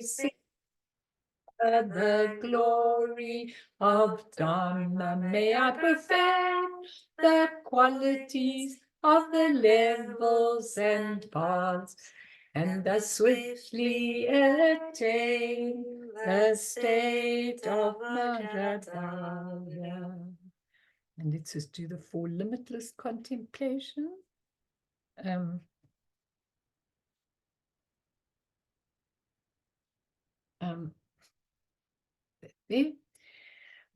sing the glory of Dharma. May I perfect the qualities of the levels and paths, and thus swiftly attain the state of Magadaya. And let's just do the 4 limitless contemplation. There.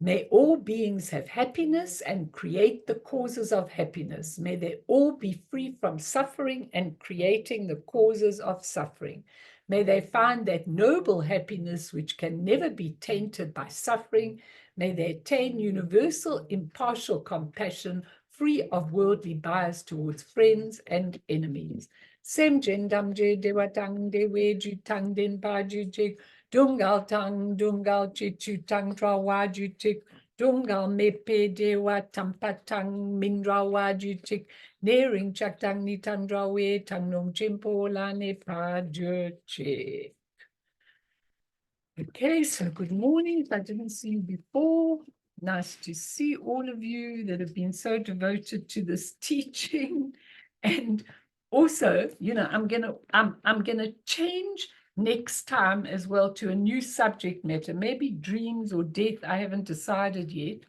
May all beings have happiness and create the causes of happiness. May they all be free from suffering and creating the causes of suffering. May they find that noble happiness which can never be tainted by suffering. May they attain universal impartial compassion, free of worldly bias towards friends and enemies. Sem jen damje dewatang dewe jutang den baju Dungal tang, dungal chichu tang tra waju tik, dungal mepe dewa tampatang mindra waju tik, nearing chak tang ni tandra we tang nung chimpo la ne pa che. Okay, so good morning. If I didn't see you before, nice to see all of you that have been so devoted to this teaching. And also, I'm gonna change next time as well to a new subject matter, maybe dreams or death. I haven't decided yet.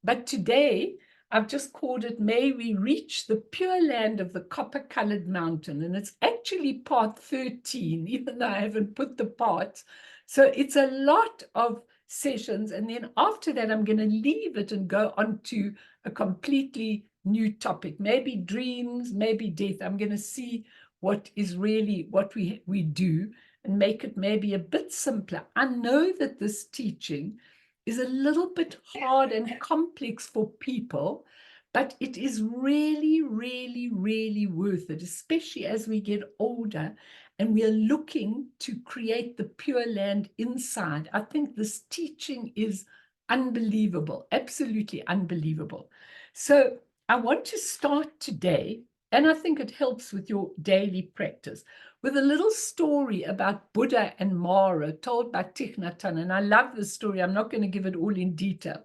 But today, I've just called it, May We Reach the Pure Land of the Copper-Colored Mountain. And it's actually part 13, even though I haven't put the parts. So it's a lot of sessions. And then after that, I'm going to leave it and go on to a completely new topic, maybe dreams, maybe death. I'm going to see what is really what we do and make it maybe a bit simpler. I know that this teaching is a little bit hard and complex for people, but it is really, really, really worth it, especially as we get older and we are looking to create the Pure Land inside. I think this teaching is unbelievable, absolutely unbelievable. So I want to start today, and I think it helps with your daily practice, with a little story about Buddha and Mara told by Thich Nhat Hanh. And I love this story. I'm not going to give it all in detail.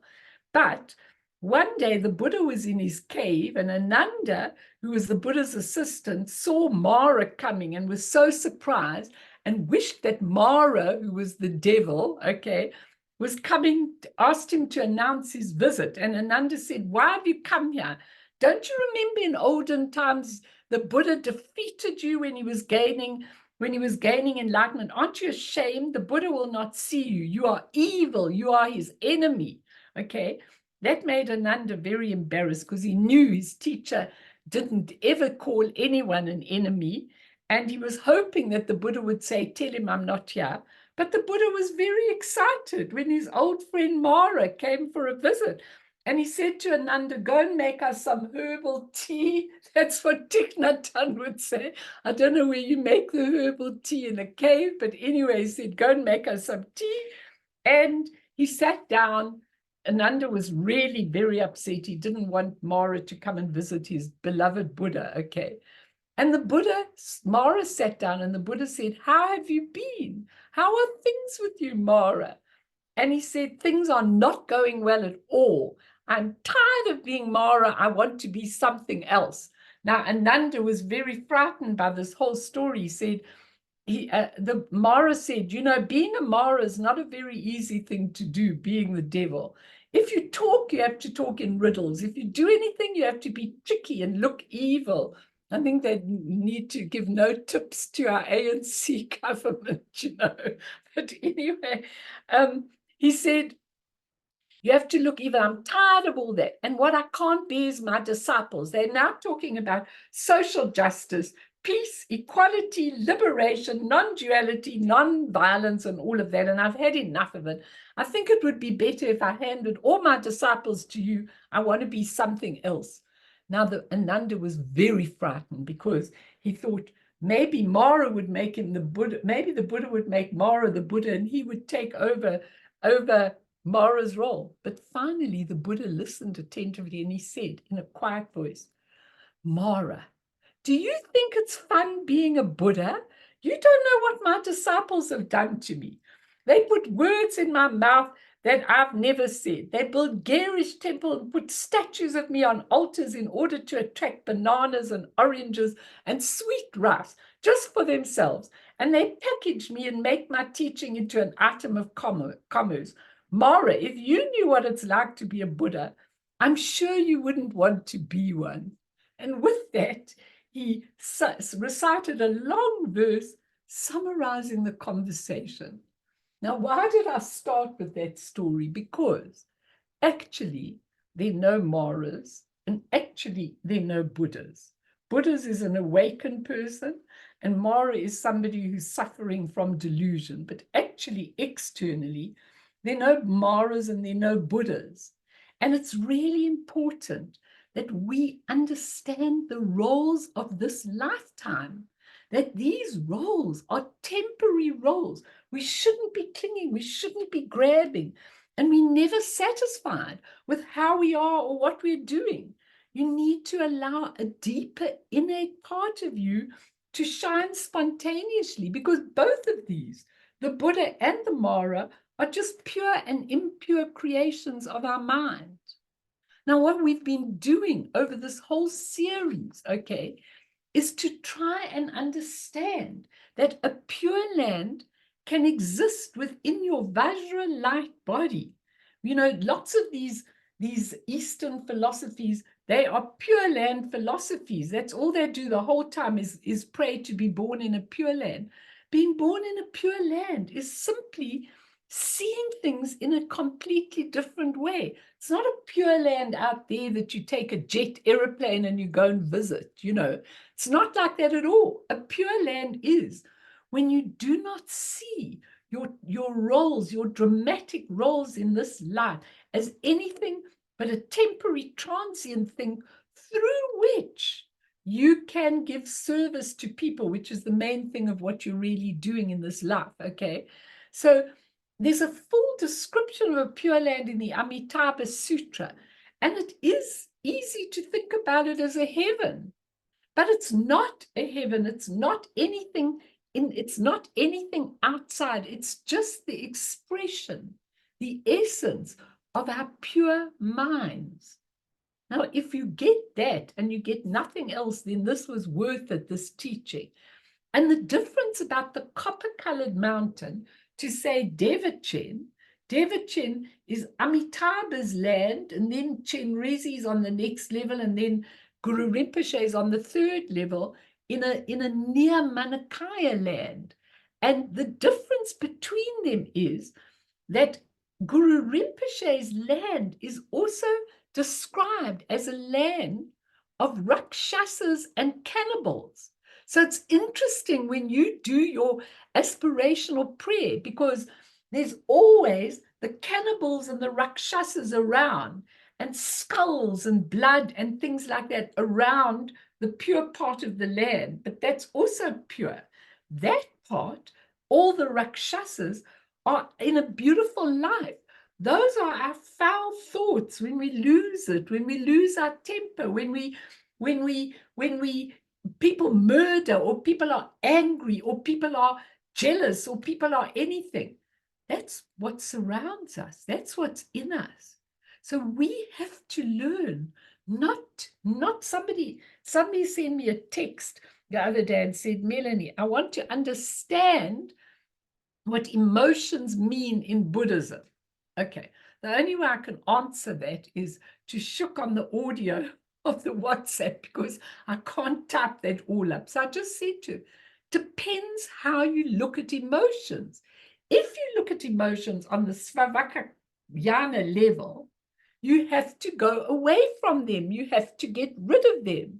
But one day the Buddha was in his cave, and Ananda, who was the Buddha's assistant, saw Mara coming and was so surprised and wished that Mara, who was the devil, was coming, asked him to announce his visit. And Ananda said, "Why have you come here? Don't you remember in olden times the Buddha defeated you when he was gaining enlightenment? Aren't you ashamed? The Buddha will not see you. You are evil. You are his enemy." Okay, that made Ananda very embarrassed because he knew his teacher didn't ever call anyone an enemy. And he was hoping that the Buddha would say, "Tell him I'm not here." But the Buddha was very excited when his old friend Mara came for a visit. And he said to Ananda, "Go and make us some herbal tea." That's what Thich Nhat Hanh would say. I don't know where you make the herbal tea in a cave, but anyway, he said, "Go and make us some tea." And he sat down. Ananda was really very upset. He didn't want Mara to come and visit his beloved Buddha, okay? And Mara sat down, and the Buddha said, "How have you been? How are things with you, Mara?" And he said, "Things are not going well at all. I'm tired of being Mara. I want to be something else." Now, Ananda was very frightened by this whole story. He said, the Mara said, being a Mara is not a very easy thing to do, being the devil. If you talk, you have to talk in riddles. If you do anything, you have to be tricky and look evil. I think they need to give no tips to our ANC government, But anyway, he said, "You have to look evil. I'm tired of all that. And what I can't bear is my disciples." They're now talking about social justice, peace, equality, liberation, non-duality, non-violence, and all of that. And I've had enough of it. I think it would be better if I handed all my disciples to you. I want to be something else. Now, the Ananda was very frightened because he thought maybe Mara would make him the Buddha. Maybe the Buddha would make Mara the Buddha, and he would take over Mara's role. But finally, the Buddha listened attentively, and he said in a quiet voice, "Mara, do you think it's fun being a Buddha? You don't know what my disciples have done to me. They put words in my mouth that I've never said. They built garish temples and put statues of me on altars in order to attract bananas and oranges and sweet rice just for themselves. And they package me and make my teaching into an item of commerce. Mara, if you knew what it's like to be a Buddha, I'm sure you wouldn't want to be one. And with that, he recited a long verse summarizing the conversation. Now, why did I start with that story? Because actually, there are no Maras, and actually, there are no Buddhas. Buddhas is an awakened person, and Mara is somebody who's suffering from delusion. But actually, externally, there are no Maras and there are no Buddhas. And it's really important that we understand the roles of this lifetime, that these roles are temporary roles. We shouldn't be clinging, we shouldn't be grabbing, and we're never satisfied with how we are or what we're doing. You need to allow a deeper innate part of you to shine spontaneously, because both of these, the Buddha and the Mara, are just pure and impure creations of our mind. Now, what we've been doing over this whole series, okay, is to try and understand that a pure land can exist within your Vajra light body. You know, lots of these Eastern philosophies, they are pure land philosophies. That's all they do the whole time is pray to be born in a pure land. Being born in a pure land is simply seeing things in a completely different way. It's not a pure land out there that you take a jet airplane and you go and visit, you know. It's not like that at all. A pure land is when you do not see your roles, your dramatic roles in this life as anything but a temporary, transient thing through which you can give service to people, which is the main thing of what you're really doing in this life, okay? So there's a full description of a pure land in the Amitabha Sutra, and it is easy to think about it as a heaven, but it's not a heaven. It's not anything it's not anything outside. It's just the expression, the essence of our pure minds. Now, if you get that and you get nothing else, then this was worth it, this teaching. And the difference about the copper-colored mountain to say Devachen is Amitabha's land, and then Chenrezi's on the next level, and then Guru Rinpoche is on the third level in a near Manakaya land. And the difference between them is that Guru Rinpoche's land is also described as a land of Rakshasas and cannibals. So it's interesting when you do your aspirational prayer, because there's always the cannibals and the Rakshasas around, and skulls and blood and things like that around the pure part of the land. But that's also pure. That part, all the Rakshasas are in a beautiful life. Those are our foul thoughts when we lose it, when we lose our temper, when people murder, or people are angry, or people are jealous, or people are anything. That's what surrounds us. That's what's in us. So we have to learn, not somebody sent me a text the other day and said, Melanie, I want to understand what emotions mean in Buddhism. Okay, the only way I can answer that is to shook on the audio of the WhatsApp, because I can't type that all up. So I just said to, depends how you look at emotions. If you look at emotions on the Svavakayana level, you have to go away from them. You have to get rid of them.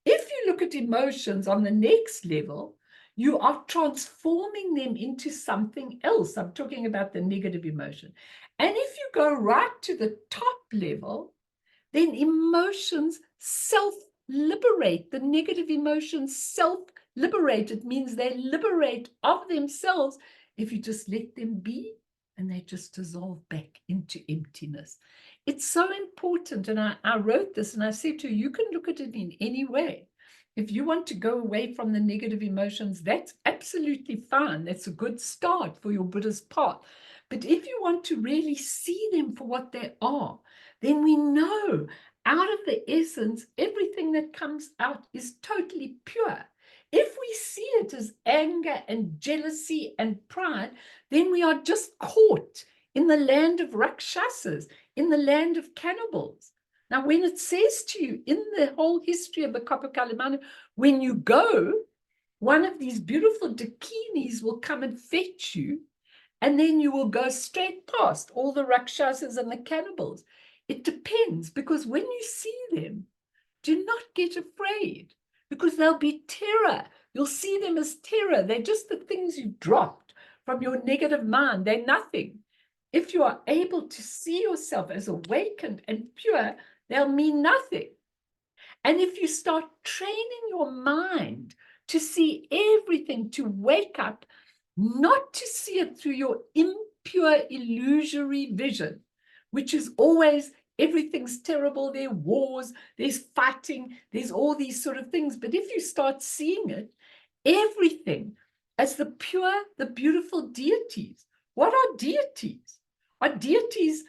If you look at emotions on the next level, you are transforming them into something else. I'm talking about the negative emotion. And if you go right to the top level, then emotions self-liberate. The negative emotions self-liberate. It means they liberate of themselves if you just let them be, and they just dissolve back into emptiness. It's so important. And I wrote this and I said to you, you can look at it in any way. If you want to go away from the negative emotions, that's absolutely fine. That's a good start for your Buddhist path. But if you want to really see them for what they are, then we know out of the essence, everything that comes out is totally pure. If we see it as anger and jealousy and pride, then we are just caught in the land of Rakshasas, in the land of cannibals. Now, when it says to you in the whole history of the Kapakalibana, when you go, one of these beautiful dakinis will come and fetch you, and then you will go straight past all the Rakshasas and the cannibals. It depends, because when you see them, do not get afraid, because they'll be terror. You'll see them as terror. They're just the things you dropped from your negative mind. They're nothing. If you are able to see yourself as awakened and pure, they'll mean nothing. And if you start training your mind to see everything, to wake up, not to see it through your impure, illusory vision, which is always everything's terrible, there are wars, there's fighting, there's all these sort of things. But if you start seeing it, everything as the pure, the beautiful deities. What are deities? Are deities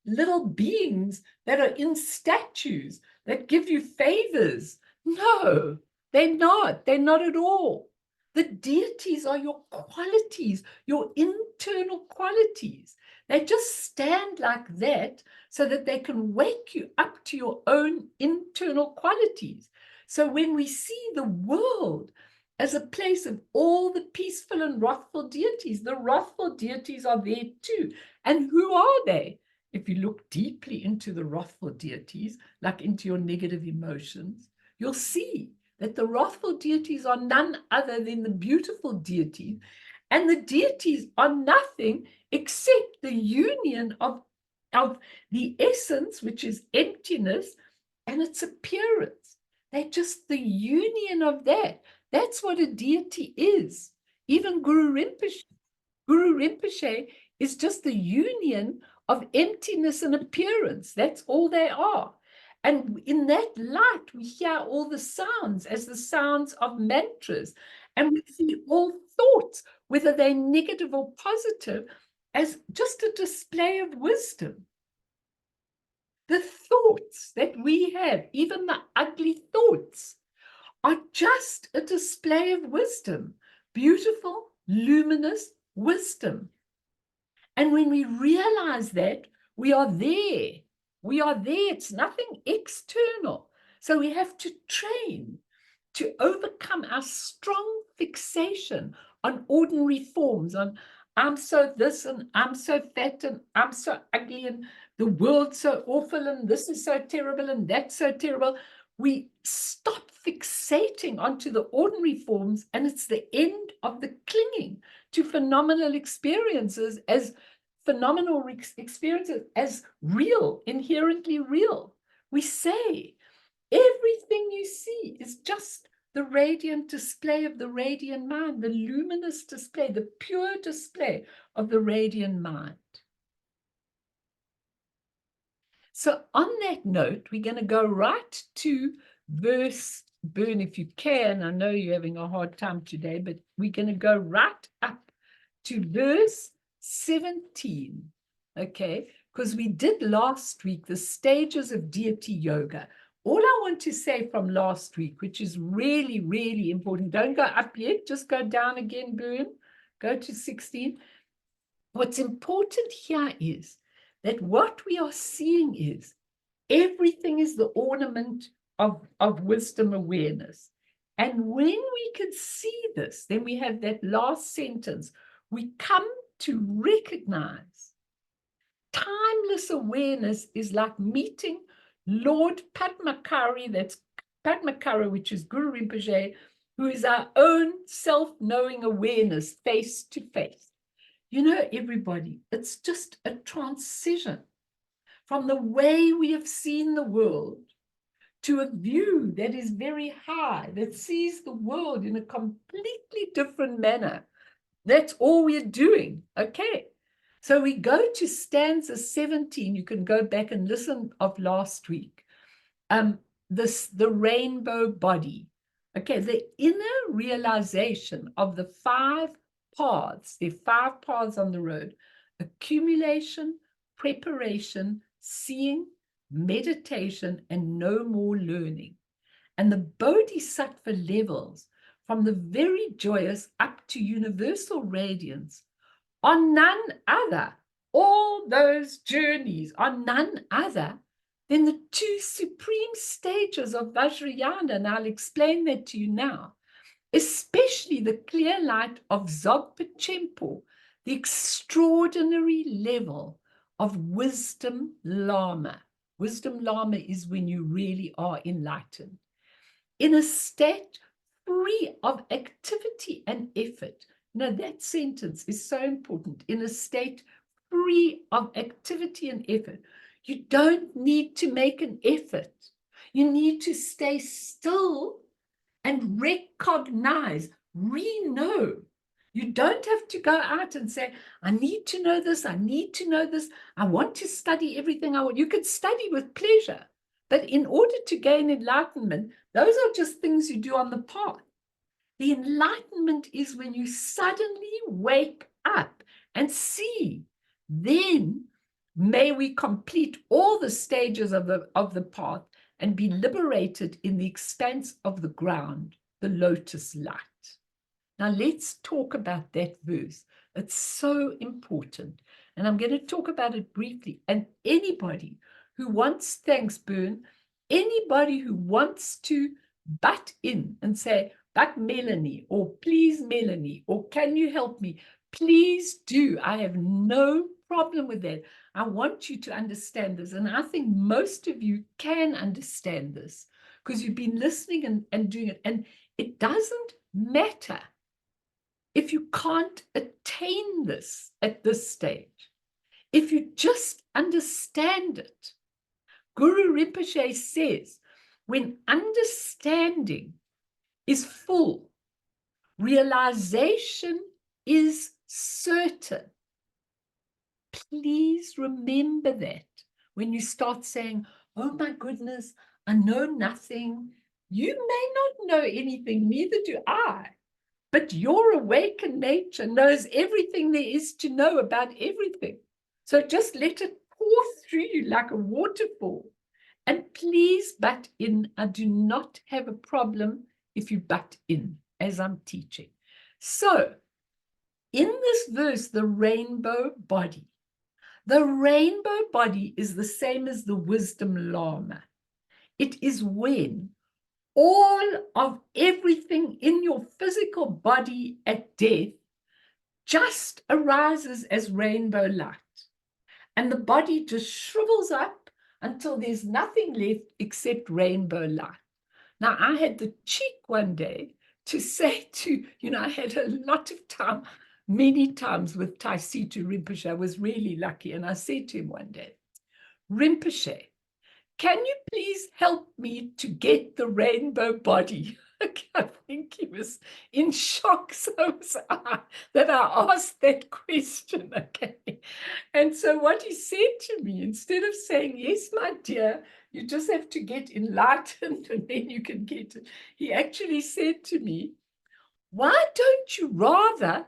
little beings that are in statues that give you favors? No, they're not. They're not at all. The deities are your qualities, your internal qualities. They just stand like that so that they can wake you up to your own internal qualities. So when we see the world as a place of all the peaceful and wrathful deities, the wrathful deities are there too. And who are they? If you look deeply into the wrathful deities, like into your negative emotions, you'll see that the wrathful deities are none other than the beautiful deities. And the deities are nothing except the union of the essence, which is emptiness, and its appearance. They're just the union of that. That's what a deity is. Even Guru Rinpoche is just the union of emptiness and appearance. That's all they are. And in that light, we hear all the sounds as the sounds of mantras. And we see all thoughts, whether they're negative or positive, as just a display of wisdom. The thoughts that we have, even the ugly thoughts, are just a display of wisdom, beautiful, luminous wisdom. And when we realize that, we are there. We are there. It's nothing external. So we have to train to overcome our strong fixation on ordinary forms, on I'm so this and I'm so fat and I'm so ugly and the world's so awful and this is so terrible and that's so terrible. We stop fixating onto the ordinary forms, and it's the end of the clinging to phenomenal experiences as phenomenal experiences as real, inherently real. We say everything you see is just the radiant display of the radiant mind, the luminous display, the pure display of the radiant mind. So on that note, we're going to go right to verse, Bern, if you can. I know you're having a hard time today, but we're going to go right up to verse 17, okay? Because we did last week the stages of deity yoga. All I want to say from last week, which is really, really important, don't go up yet, just go down again, Bern, go to 16. What's important here is that what we are seeing is everything is the ornament of wisdom awareness. And when we can see this, then we have that last sentence. We come to recognize timeless awareness is like meeting Lord Padmakara, that's Padmakara, which is Guru Rinpoche, who is our own self-knowing awareness face to face. You know, everybody, it's just a transition from the way we have seen the world to a view that is very high, that sees the world in a completely different manner. That's all we're doing. Okay. So we go to stanza 17. You can go back and listen of last week. The rainbow body. Okay, the inner realization of the 5 paths, the 5 paths on the road: accumulation, preparation, seeing, meditation, and no more learning. And the bodhisattva levels, from the very joyous up to universal radiance, are none other. All those journeys are none other than the 2 supreme stages of Vajrayana, and I'll explain that to you now, especially the clear light of Dzogpa Chenpo, the extraordinary level of wisdom Lama. Wisdom Lama is when you really are enlightened, in a state free of activity and effort. Now, that sentence is so important. In a state free of activity and effort. You don't need to make an effort. You need to stay still and recognize, know. You don't have to go out and say, I need to know this, I need to know this, I want to study everything I want. You could study with pleasure, but in order to gain enlightenment, those are just things you do on the path. The enlightenment is when you suddenly wake up and see. Then may we complete all the stages of the path and be liberated in the expanse of the ground, the lotus light. Now let's talk about that verse. It's so important. And I'm going to talk about it briefly. And anybody who wants, thanks, Bern, anybody who wants to butt in and say, but Melanie, or please Melanie, or can you help me? Please do. I have no problem with that. I want you to understand this. And I think most of you can understand this because you've been listening and doing it. And it doesn't matter if you can't attain this at this stage. If you just understand it. Guru Rinpoche says, when understanding is full, realization is certain. Please remember that when you start saying, oh my goodness, I know nothing. You may not know anything, neither do I. But your awakened nature knows everything there is to know about everything. So just let it pour through you like a waterfall. And please butt in. I do not have a problem if you butt in as I'm teaching. So in this verse, the rainbow body. The rainbow body is the same as the wisdom Lama. It is when all of everything in your physical body at death just arises as rainbow light. And the body just shrivels up until there's nothing left except rainbow light. Now, I had the cheek one day to say to, I had a lot of time, many times with Taisitu Rinpoche. I was really lucky. And I said to him one day, Rinpoche, can you please help me to get the rainbow body? I think he was in shock, so was I, that I asked that question. Okay. And so what he said to me, instead of saying, yes, my dear, you just have to get enlightened and then you can get it, he actually said to me, why don't you rather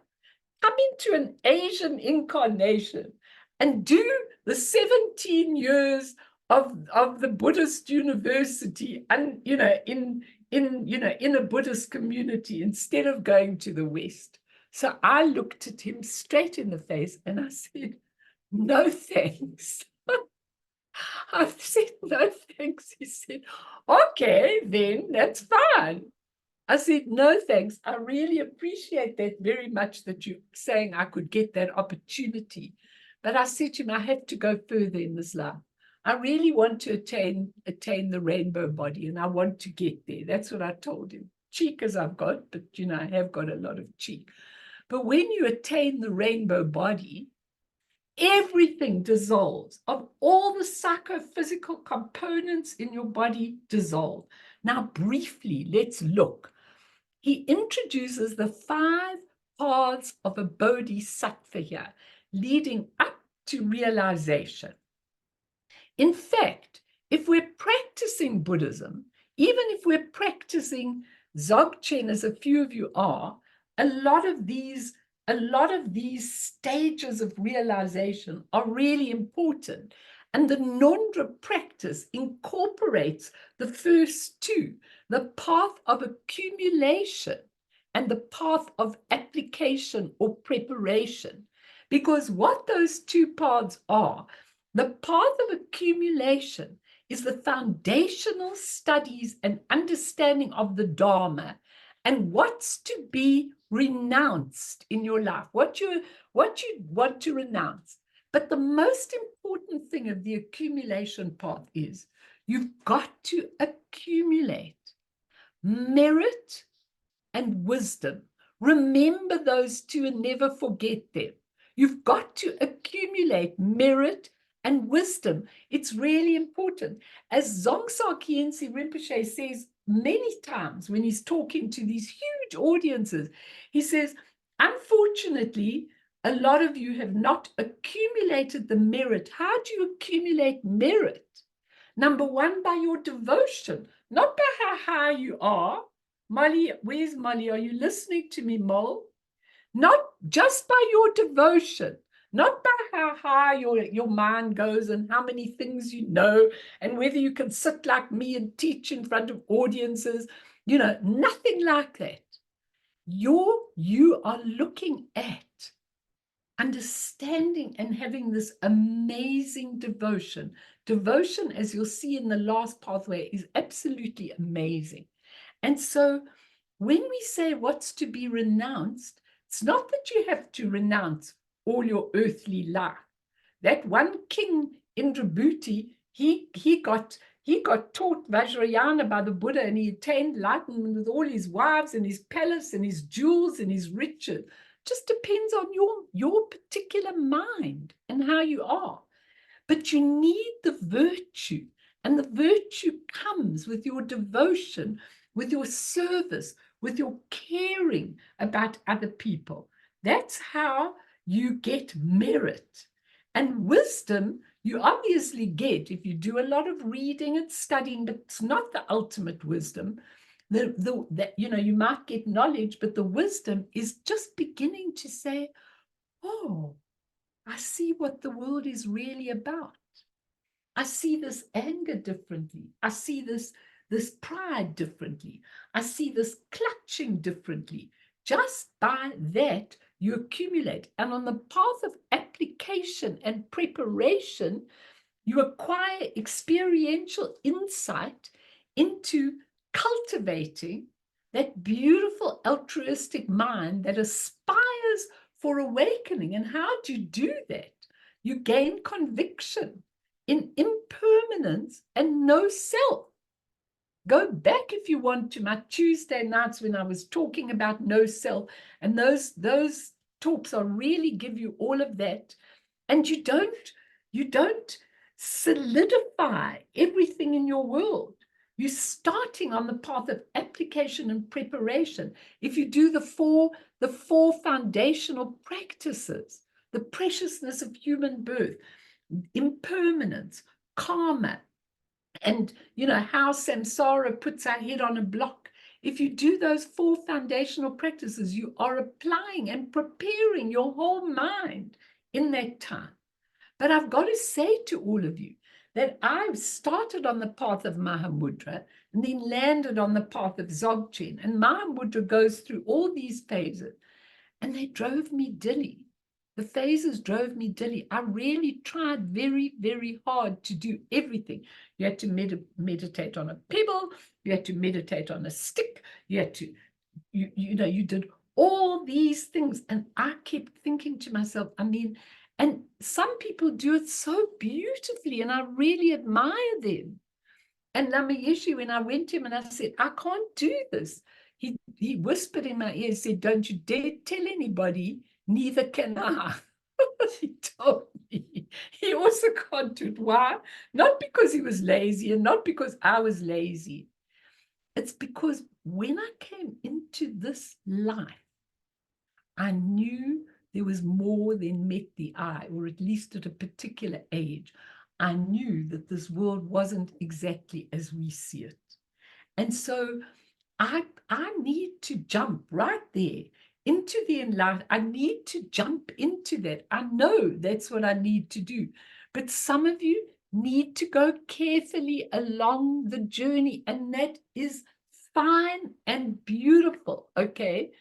come into an Asian incarnation and do the 17 years of the Buddhist university and in a Buddhist community instead of going to the West. So I looked at him straight in the face and I said, no thanks. I said, no thanks. He said, okay, then that's fine. I said, no, thanks. I really appreciate that very much that you're saying I could get that opportunity. But I said to him, I have to go further in this life. I really want to attain the rainbow body, and I want to get there. That's what I told him. Cheek as I've got, but I have got a lot of cheek. But when you attain the rainbow body, everything dissolves. Of all the psychophysical components in your body dissolve. Now, briefly, let's look. He introduces the 5 paths of a bodhisattva here, leading up to realization. In fact, if we're practicing Buddhism, even if we're practicing Dzogchen, as a few of you are, a lot of these stages of realization are really important. And the Nondra practice incorporates the first two, the path of accumulation and the path of application or preparation. Because what those two paths are, the path of accumulation is the foundational studies and understanding of the Dharma and what's to be renounced in your life, what you want to renounce. But the most important thing of the accumulation path is you've got to accumulate merit and wisdom. Remember those two and never forget them. You've got to accumulate merit and wisdom. It's really important. As Dzongsa Khyentse Rinpoche says many times when he's talking to these huge audiences, he says, unfortunately, a lot of you have not accumulated the merit. How do you accumulate merit? Number one, by your devotion, not by how high you are. Molly, where's Molly? Are you listening to me, Mol? Not just by your devotion, not by how high your mind goes and how many things you know, and whether you can sit like me and teach in front of audiences, nothing like that. You are looking at understanding and having this amazing devotion. Devotion, as you'll see in the last pathway, is absolutely amazing. And so when we say what's to be renounced, it's not that you have to renounce all your earthly life. That one king, Indrabhuti, he got taught Vajrayana by the Buddha, and he attained enlightenment with all his wives and his palace and his jewels and his riches. Just depends on your particular mind and how you are. But you need the virtue, and the virtue comes with your devotion, with your service, with your caring about other people. That's how you get merit. And wisdom, you obviously get if you do a lot of reading and studying, but it's not the ultimate wisdom. You might get knowledge, but the wisdom is just beginning to say, oh, I see what the world is really about. I see this anger differently. I see this pride differently. I see this clutching differently. Just by that, you accumulate. And on the path of application and preparation, you acquire experiential insight into cultivating that beautiful altruistic mind that aspires for awakening. And how do you do that? You gain conviction in impermanence and no self. Go back if you want to my Tuesday nights when I was talking about no self, and those talks are really give you all of that. And you don't solidify everything in your world. You're starting on the path of application and preparation. If you do the four foundational practices, the preciousness of human birth, impermanence, karma, and how samsara puts our head on a block. If you do those four foundational practices, you are applying and preparing your whole mind in that time. But I've got to say to all of you that I've started on the path of Mahamudra and then landed on the path of Dzogchen. And Mahamudra goes through all these phases, and they drove me dilly. The phases drove me dilly. I really tried very, very hard to do everything. You had to meditate on a pebble. You had to meditate on a stick. You had to, you did all these things. And I kept thinking to myself, and some people do it so beautifully, and I really admire them. And Lama Yeshe, when I went to him and I said, I can't do this, he whispered in my ear, said, don't you dare tell anybody, neither can I. He told me he also can't do it. Why? Not because he was lazy and not because I was lazy. It's because when I came into this life, I knew there was more than met the eye, or at least at a particular age. I knew that this world wasn't exactly as we see it. And so I need to jump right there into the enlightenment. I need to jump into that. I know that's what I need to do. But some of you need to go carefully along the journey, and that is fine and beautiful, okay?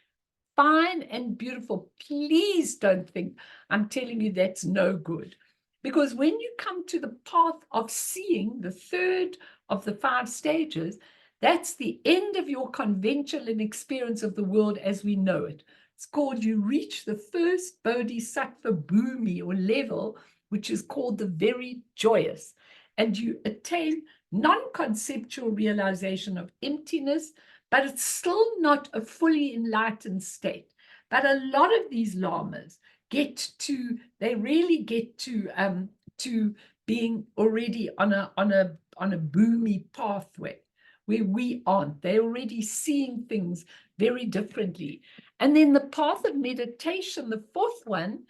Fine and beautiful. Please don't think I'm telling you that's no good. Because when you come to the path of seeing, the third of the 5 stages, that's the end of your conventional experience of the world as we know it. It's called, you reach the first bodhisattva bhumi or level, which is called the very joyous. And you attain non-conceptual realization of emptiness, but it's still not a fully enlightened state. But a lot of these lamas they really get to being already on a bhumi pathway where we aren't. They're already seeing things very differently. And then the path of meditation, the 4th one,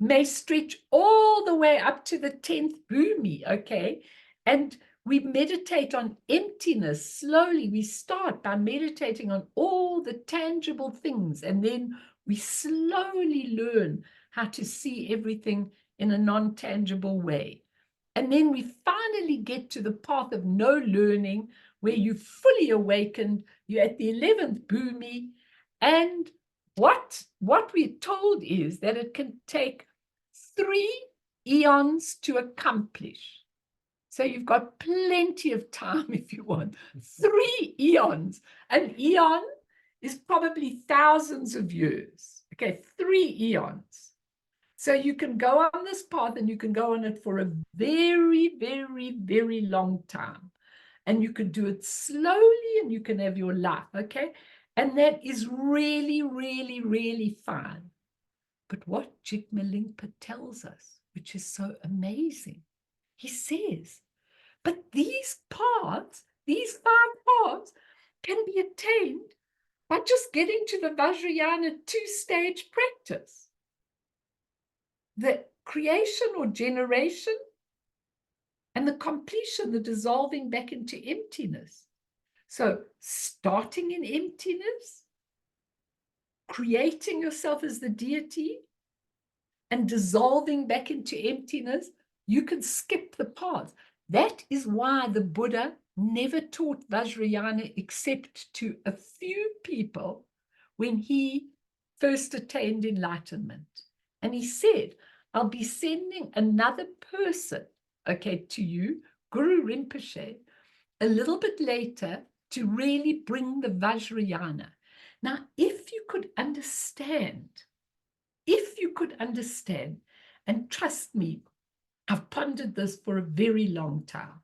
may stretch all the way up to the 10th bhumi, okay? And we meditate on emptiness slowly. We start by meditating on all the tangible things, and then we slowly learn how to see everything in a non-tangible way. And then we finally get to the path of no learning, where you're fully awakened, you're at the 11th bhumi, and what we're told is that it can take 3 eons to accomplish. So you've got plenty of time if you want. 3 eons. An eon is probably thousands of years. Okay, 3 eons. So you can go on this path, and you can go on it for a very, very, very long time. And you can do it slowly, and you can have your life, okay? And that is really, really, really fine. But what Jigme Lingpa tells us, which is so amazing, he says, but these paths, these 5 paths, can be attained by just getting to the Vajrayana 2-stage practice. The creation or generation, and the completion, the dissolving back into emptiness. So starting in emptiness, creating yourself as the deity, and dissolving back into emptiness, you can skip the path. That is why the Buddha never taught Vajrayana except to a few people when he first attained enlightenment. And he said, I'll be sending another person, okay, to you, Guru Rinpoche, a little bit later to really bring the Vajrayana. Now, if you could understand, and trust me, I've pondered this for a very long time.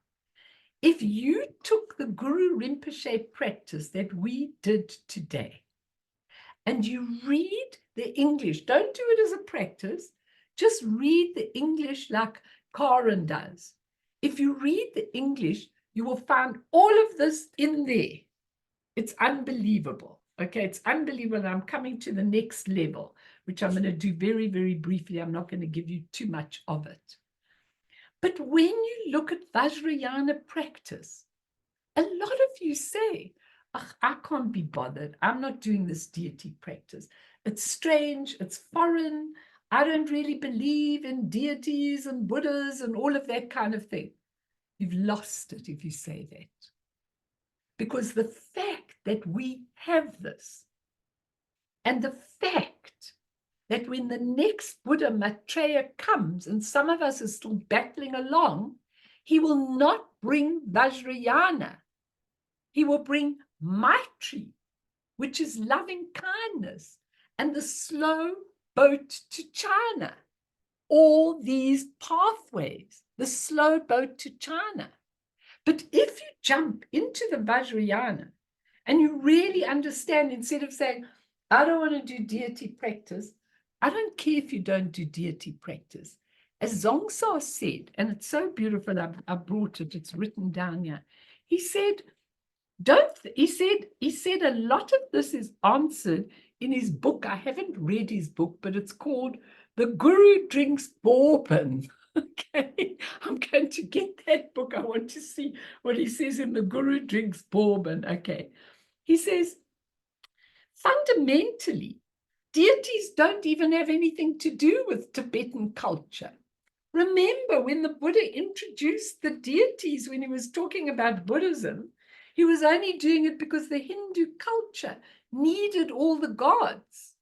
If you took the Guru Rinpoche practice that we did today, and you read the English, don't do it as a practice, just read the English like Karen does. If you read the English, you will find all of this in there. It's unbelievable. Okay, it's unbelievable. I'm coming to the next level, which I'm going to do very, very briefly. I'm not going to give you too much of it. But when you look at Vajrayana practice, a lot of you say, I can't be bothered. I'm not doing this deity practice. It's strange. It's foreign. I don't really believe in deities and Buddhas and all of that kind of thing. You've lost it if you say that. Because the fact that we have this, and the fact that when the next Buddha Maitreya comes, and some of us are still battling along, he will not bring Vajrayana. He will bring Maitri, which is loving kindness, and the slow boat to China. All these pathways, the slow boat to China. But if you jump into the Vajrayana and you really understand, instead of saying, I don't want to do deity practice, I don't care if you don't do deity practice. As Zongsa said, and it's so beautiful, I brought it, it's written down here. He said, he said a lot of this is answered in his book. I haven't read his book, but it's called The Guru Drinks Bourbon. Okay, I'm going to get that book. I want to see what he says in The Guru Drinks Bourbon. Okay, He says, fundamentally, deities don't even have anything to do with Tibetan culture. Remember, when the Buddha introduced the deities, when he was talking about Buddhism, he was only doing it because the Hindu culture needed all the gods.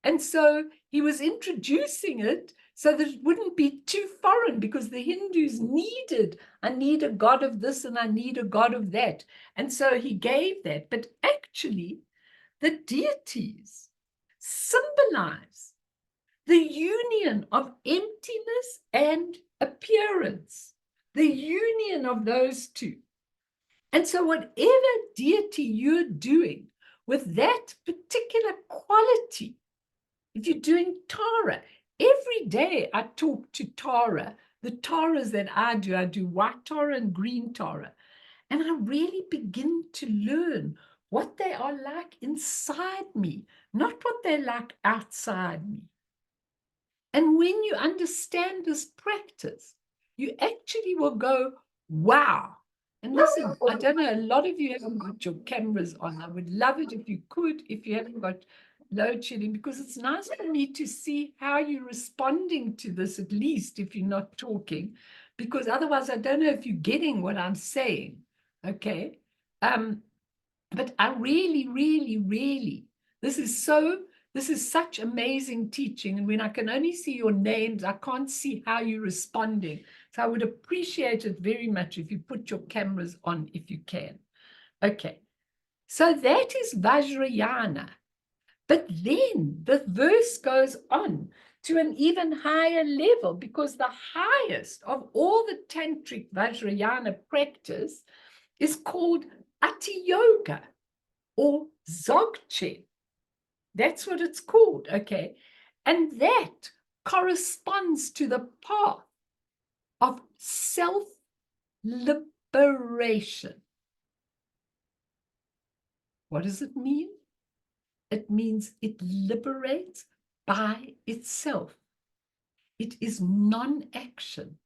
And so he was introducing it so that it wouldn't be too foreign, because the Hindus needed, I need a god of this and I need a god of that. And so he gave that. But actually, the deities symbolize the union of emptiness and appearance, the union of those two. And so whatever deity you're doing with that particular quality, if you're doing Tara, every day I talk to Tara, the Taras that I do white Tara and green Tara, and I really begin to learn what they are like inside me, not what they're like outside me. And when you understand this practice, you actually will go, wow. And listen, I don't know, a lot of you haven't got your cameras on. I would love it if you could, if you haven't got load shedding, because it's nice for me to see how you're responding to this, at least if you're not talking, because otherwise I don't know if you're getting what I'm saying. Okay. But I really, this is such amazing teaching. And when I can only see your names, I can't see how you're responding. So I would appreciate it very much if you put your cameras on, if you can. Okay. So that is Vajrayana. But then the verse goes on to an even higher level, because the highest of all the tantric Vajrayana practice is called Ati Yoga or Dzogchen. That's what it's called, okay? And that corresponds to the path of self-liberation. What does it mean? It means it liberates by itself. It is non-action.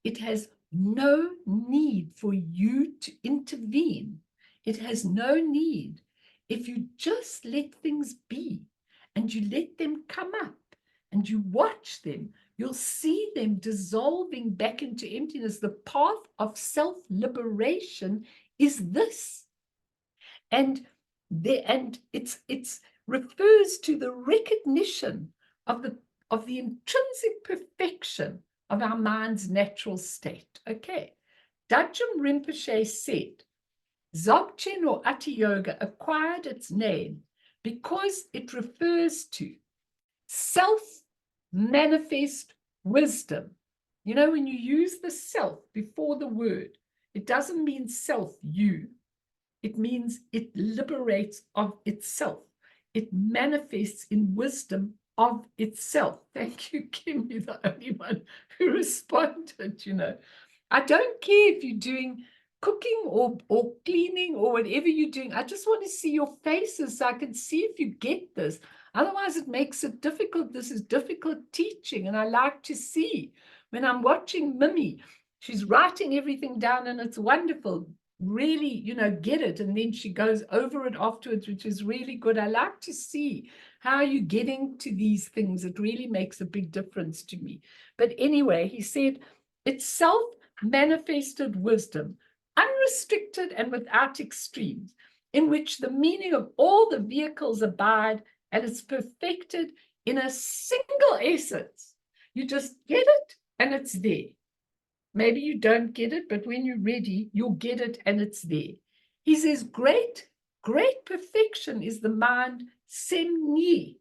It has no need for you to intervene. It has no need. If you just let things be and you let them come up and you watch them, you'll see them dissolving back into emptiness. The path of self-liberation is this. And it's refers to the recognition of the intrinsic perfection of our mind's natural state. Okay. Jigme Rinpoche said, Dzogchen or Ati Yoga acquired its name because it refers to self-manifest wisdom. You know, when you use the self before the word, it doesn't mean self, you. It means it liberates of itself. It manifests in wisdom of itself. Thank you, Kim. You're the only one who responded, you know. I don't care if you're doing cooking or cleaning or whatever you're doing. I just want to see your faces so I can see if you get this. Otherwise, it makes it difficult. This is difficult teaching, and I like to see. When I'm watching Mimi, she's writing everything down, and it's wonderful. Really, you know, get it. And then she goes over it afterwards, which is really good. I like to see how you're getting to these things. It really makes a big difference to me. But anyway, he said, it's self-manifested wisdom, unrestricted and without extremes, in which the meaning of all the vehicles abide, and it's perfected in a single essence. You just get it and it's there. Maybe you don't get it, but when you're ready, you'll get it and it's there. He says, great perfection is the mind Sem-Nyi,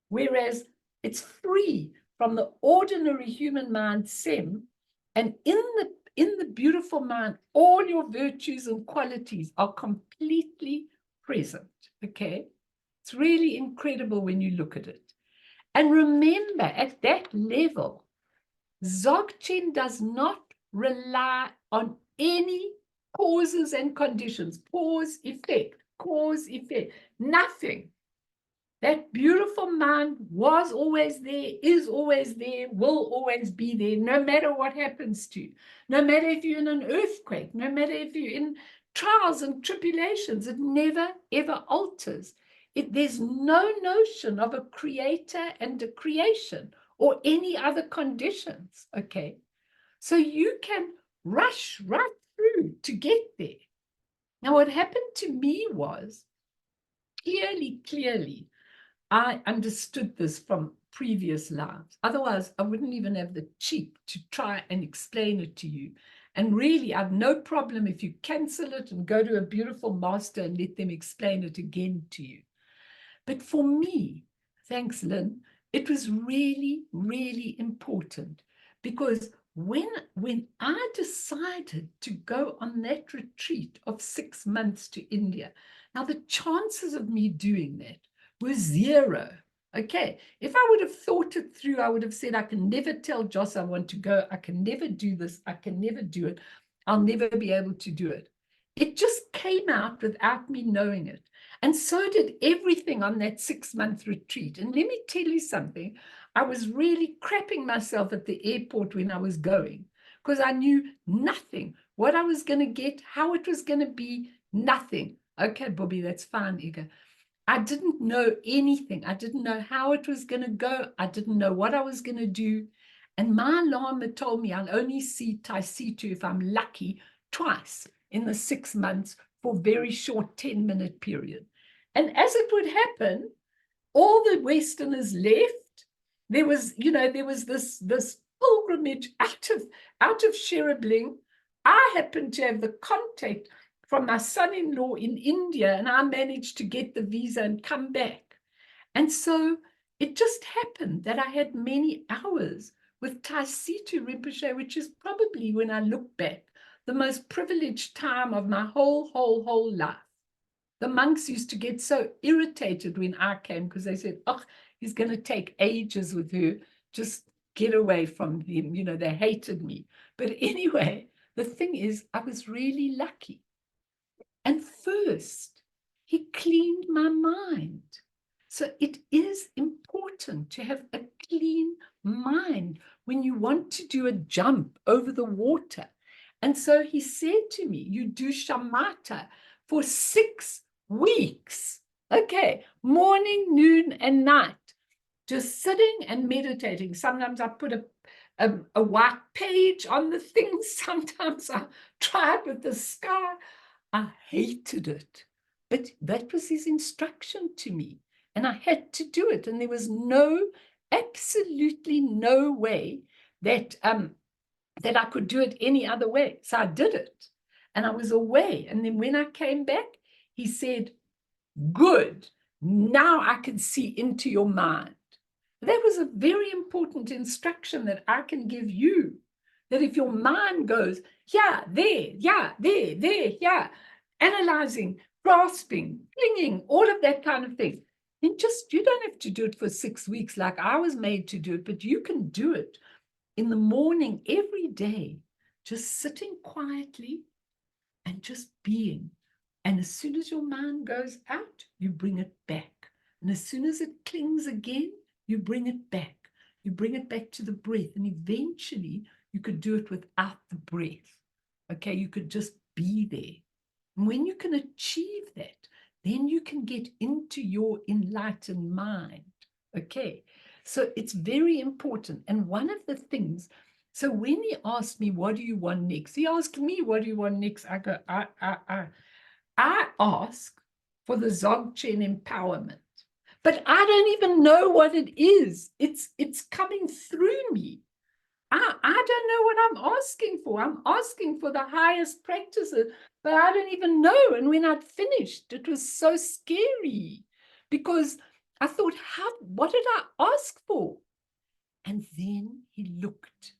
whereas it's free from the ordinary human mind Sem, and in the beautiful mind, all your virtues and qualities are completely present, okay? It's really incredible when you look at it. And remember, at that level, Dzogchen does not rely on any causes and conditions, cause, effect, nothing. That beautiful mind was always there, is always there, will always be there, no matter what happens to you. No matter if you're in an earthquake, no matter if you're in trials and tribulations. It never, ever alters. There's no notion of a creator and a creation or any other conditions, okay? So you can rush right through to get there. Now, what happened to me was, clearly, I understood this from previous lives. Otherwise, I wouldn't even have the cheek to try and explain it to you. And really, I've no problem if you cancel it and go to a beautiful master and let them explain it again to you. But for me, thanks, Lynn, it was really, really important, because when I decided to go on that retreat of 6 months to India, now the chances of me doing that were zero. Okay, if I would have thought it through, I would have said, I can never tell Joss I want to go. I can never do this. I can never do it. I'll never be able to do it. It just came out without me knowing it. And so did everything on that 6-month retreat. And let me tell you something. I was really crapping myself at the airport when I was going, because I knew nothing, what I was going to get, how it was going to be, nothing. Okay, Bobby, that's fine, Ega. I didn't know anything. I didn't know how it was going to go. I didn't know what I was going to do. And my Lama told me I'll only see Taisitu, if I'm lucky, twice in the 6 months for very short 10-minute period. And as it would happen, all the Westerners left. There was, this pilgrimage out of Sherabling. I happened to have the contact from my son-in-law in India, and I managed to get the visa and come back. And so it just happened that I had many hours with Taisitu Rinpoche, which is probably, when I look back, the most privileged time of my whole life. The monks used to get so irritated when I came, because they said, oh, he's going to take ages with her. Just get away from him. They hated me. But anyway, the thing is, I was really lucky. And first, he cleaned my mind. So it is important to have a clean mind when you want to do a jump over the water. And so he said to me, you do shamatha for 6 weeks. Okay, morning, noon, and night. Just sitting and meditating. Sometimes I put a white page on the thing. Sometimes I try it with the sky. I hated it. But that was his instruction to me. And I had to do it. And there was absolutely no way that I could do it any other way. So I did it. And I was away. And then when I came back, he said, good, now I can see into your mind. That was a very important instruction that I can give you, that if your mind goes, there, analyzing, grasping, clinging, all of that kind of thing, then you don't have to do it for 6 weeks like I was made to do it, but you can do it in the morning every day, just sitting quietly and just being. And as soon as your mind goes out, you bring it back. And as soon as it clings again, you bring it back. You bring it back to the breath. And eventually, you could do it without the breath. Okay, you could just be there. And when you can achieve that, then you can get into your enlightened mind. Okay, so it's very important. And one of the things, so when he asked me, what do you want next? He asked me, what do you want next? I go, I ask for the Dzogchen empowerment, but I don't even know what it is. It's coming through me. I don't know what I'm asking for. I'm asking for the highest practices, but I don't even know. And when I'd finished, it was so scary, because I thought, what did I ask for? And then he looked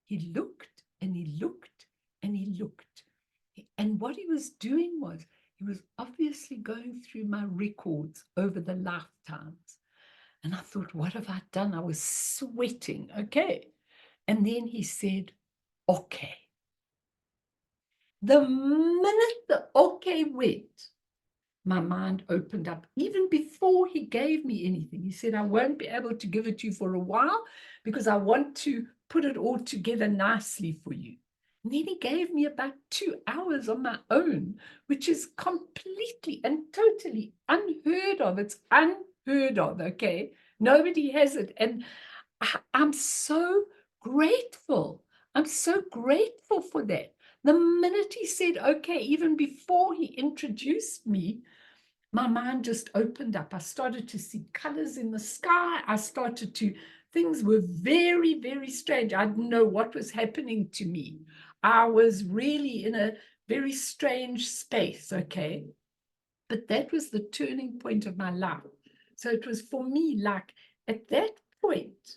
and he looked and he looked. And what he was doing was, he was obviously going through my records over the lifetimes. And I thought, what have I done? I was sweating. Okay. And then he said, okay. The minute the okay went, my mind opened up. Even before he gave me anything, he said, I won't be able to give it to you for a while, because I want to put it all together nicely for you. And then he gave me about 2 hours on my own, which is completely and totally unheard of. It's unheard of, okay? Nobody has it. And I'm so grateful. I'm so grateful for that. The minute he said, okay, even before he introduced me, my mind just opened up. I started to see colors in the sky. Things were very, very strange. I didn't know what was happening to me. I was really in a very strange space, okay? But that was the turning point of my life. So it was for me like at that point,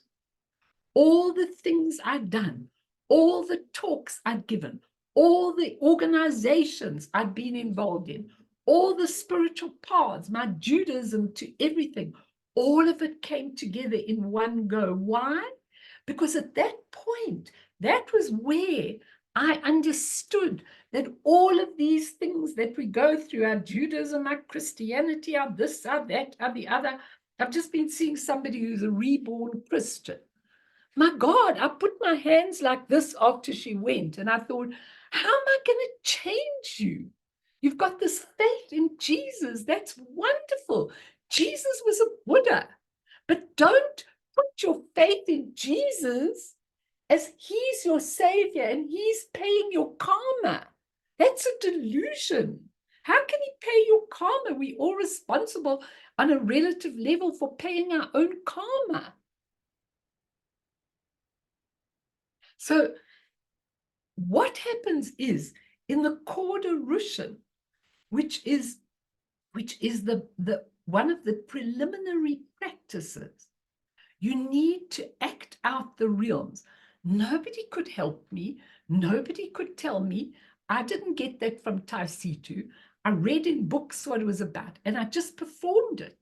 all the things I'd done, all the talks I'd given, all the organizations I'd been involved in, all the spiritual paths, my Judaism to everything, all of it came together in one go. Why? Because at that point, that was where I understood that all of these things that we go through, our Judaism, our Christianity, our this, our that, our the other. I've just been seeing somebody who's a reborn Christian. My God, I put my hands like this after she went, and I thought, how am I going to change you? You've got this faith in Jesus. That's wonderful. Jesus was a Buddha, but don't put your faith in Jesus as he's your savior and he's paying your karma. That's a delusion. How can he pay your karma? We're all responsible on a relative level for paying our own karma. So what happens is in the Korda Rushan, which is the one of the preliminary practices, you need to act out the realms. Nobody could help me. Nobody could tell me. I didn't get that from Taisitu. I read in books what it was about, and I just performed it.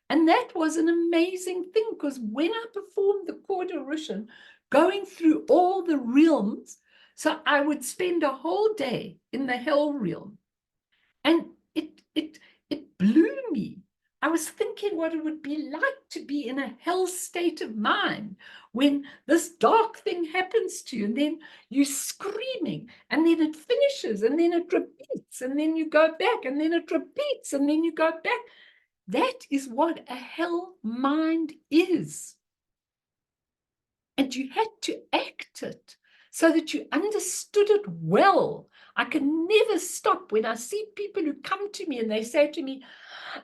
And that was an amazing thing, because when I performed the Korda Rushan, going through all the realms, so I would spend a whole day in the hell realm, and it blew me. I was thinking what it would be like to be in a hell state of mind when this dark thing happens to you, and then you're screaming, and then it finishes, and then it repeats, and then you go back, and then it repeats, and then you go back. That is what a hell mind is. And you had to act it so that you understood it well. I can never stop when I see people who come to me and they say to me,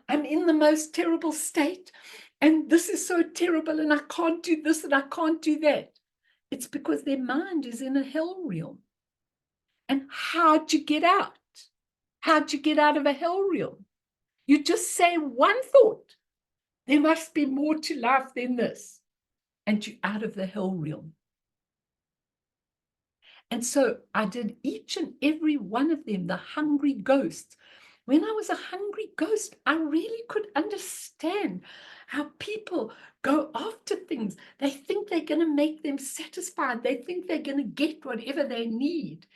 I'm in the most terrible state, and this is so terrible, and I can't do this and I can't do that. It's because their mind is in a hell realm. And how'd you get out? How'd you get out of a hell realm? You just say one thought. There must be more to life than this. And you're out of the hell realm. And so I did each and every one of them, the hungry ghosts. When I was a hungry ghost, I really could understand how people go after things. They think they're going to make them satisfied. They think they're going to get whatever they need.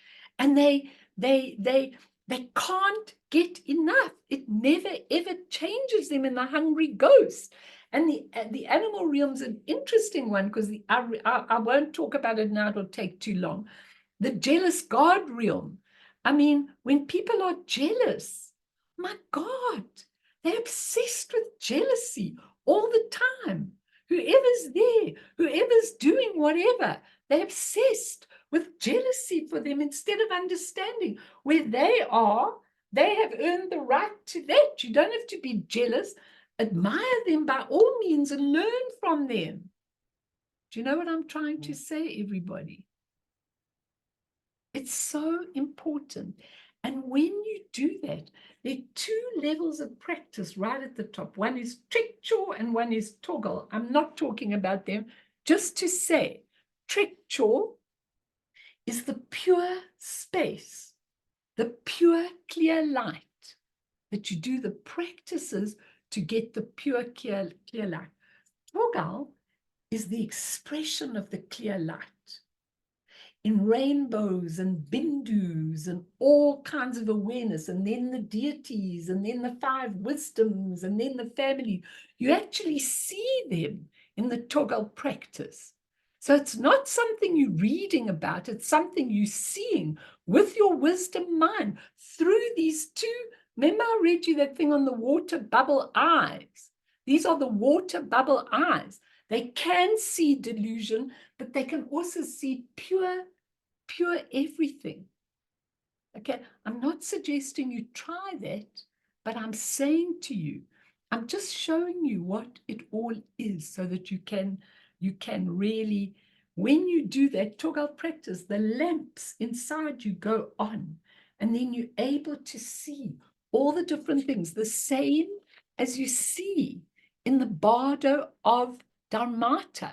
And they can't get enough. It never, ever changes them in the hungry ghost. And the animal realm's an interesting one, because I won't talk about it now. It'll take too long. The jealous God realm. I mean, when people are jealous, my God, they're obsessed with jealousy all the time. Whoever's there, whoever's doing whatever, they're obsessed with jealousy for them instead of understanding where they are. They have earned the right to that. You don't have to be jealous. Admire them by all means and learn from them. Do you know what I'm trying to say, everybody? It's so important. And when you do that, there are two levels of practice right at the top. One is trekchor and one is toggle. I'm not talking about them. Just to say, trekchor is the pure space, the pure clear light that you do the practices to get the pure clear light. Toggle is the expression of the clear light in rainbows and bindus and all kinds of awareness, and then the deities, and then the 5 wisdoms, and then the family. You actually see them in the toggle practice. So it's not something you're reading about, it's something you're seeing with your wisdom mind through these two. Remember, I read you that thing on the water bubble eyes. These are the water bubble eyes. They can see delusion, but they can also see pure everything. Okay, I'm not suggesting you try that, but I'm saying to you, I'm just showing you what it all is so that you can really, when you do that Toggle practice, the lamps inside you go on, and then you're able to see all the different things, the same as you see in the bardo of Dharmata.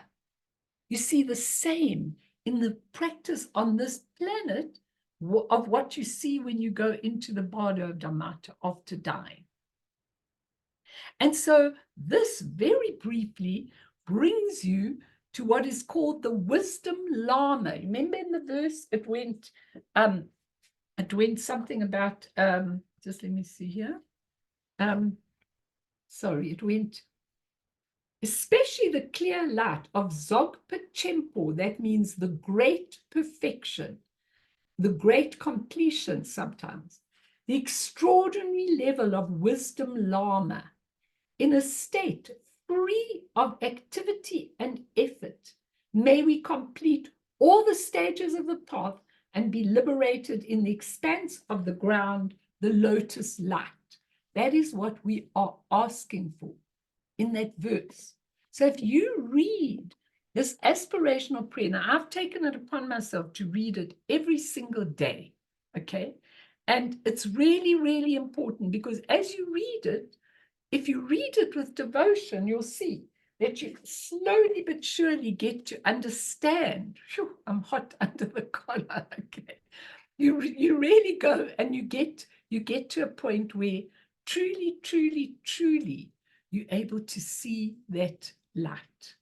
You see the same in the practice on this planet of what you see when you go into the bardo of Dharmata after dying. And so this very briefly brings you to what is called the wisdom Lama. Remember in the verse it went something about just let me see here. Sorry, it went especially the clear light of Dzogpa Chenpo, that means the great perfection, the great completion sometimes, the extraordinary level of wisdom Lama, in a state free of activity and effort. May we complete all the stages of the path and be liberated in the expanse of the ground, the lotus light. That is what we are asking for in that verse. So if you read this aspirational prayer, now I've taken it upon myself to read it every single day, okay? And it's really, really important because as you read it, if you read it with devotion, you'll see that you slowly but surely get to understand. Phew, I'm hot under the collar, okay? You really go and you get to a point where truly, truly, truly, you're able to see that light.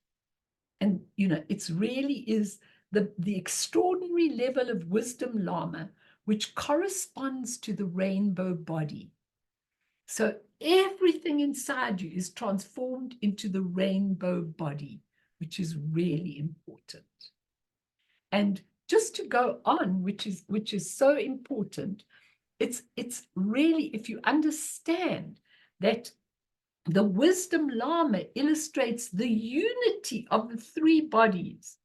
And, it's really is the extraordinary level of wisdom Lama, which corresponds to the rainbow body. So everything inside you is transformed into the rainbow body, which is really important. And just to go on, which is so important, it's really, if you understand that the wisdom Lama illustrates the unity of the three bodies,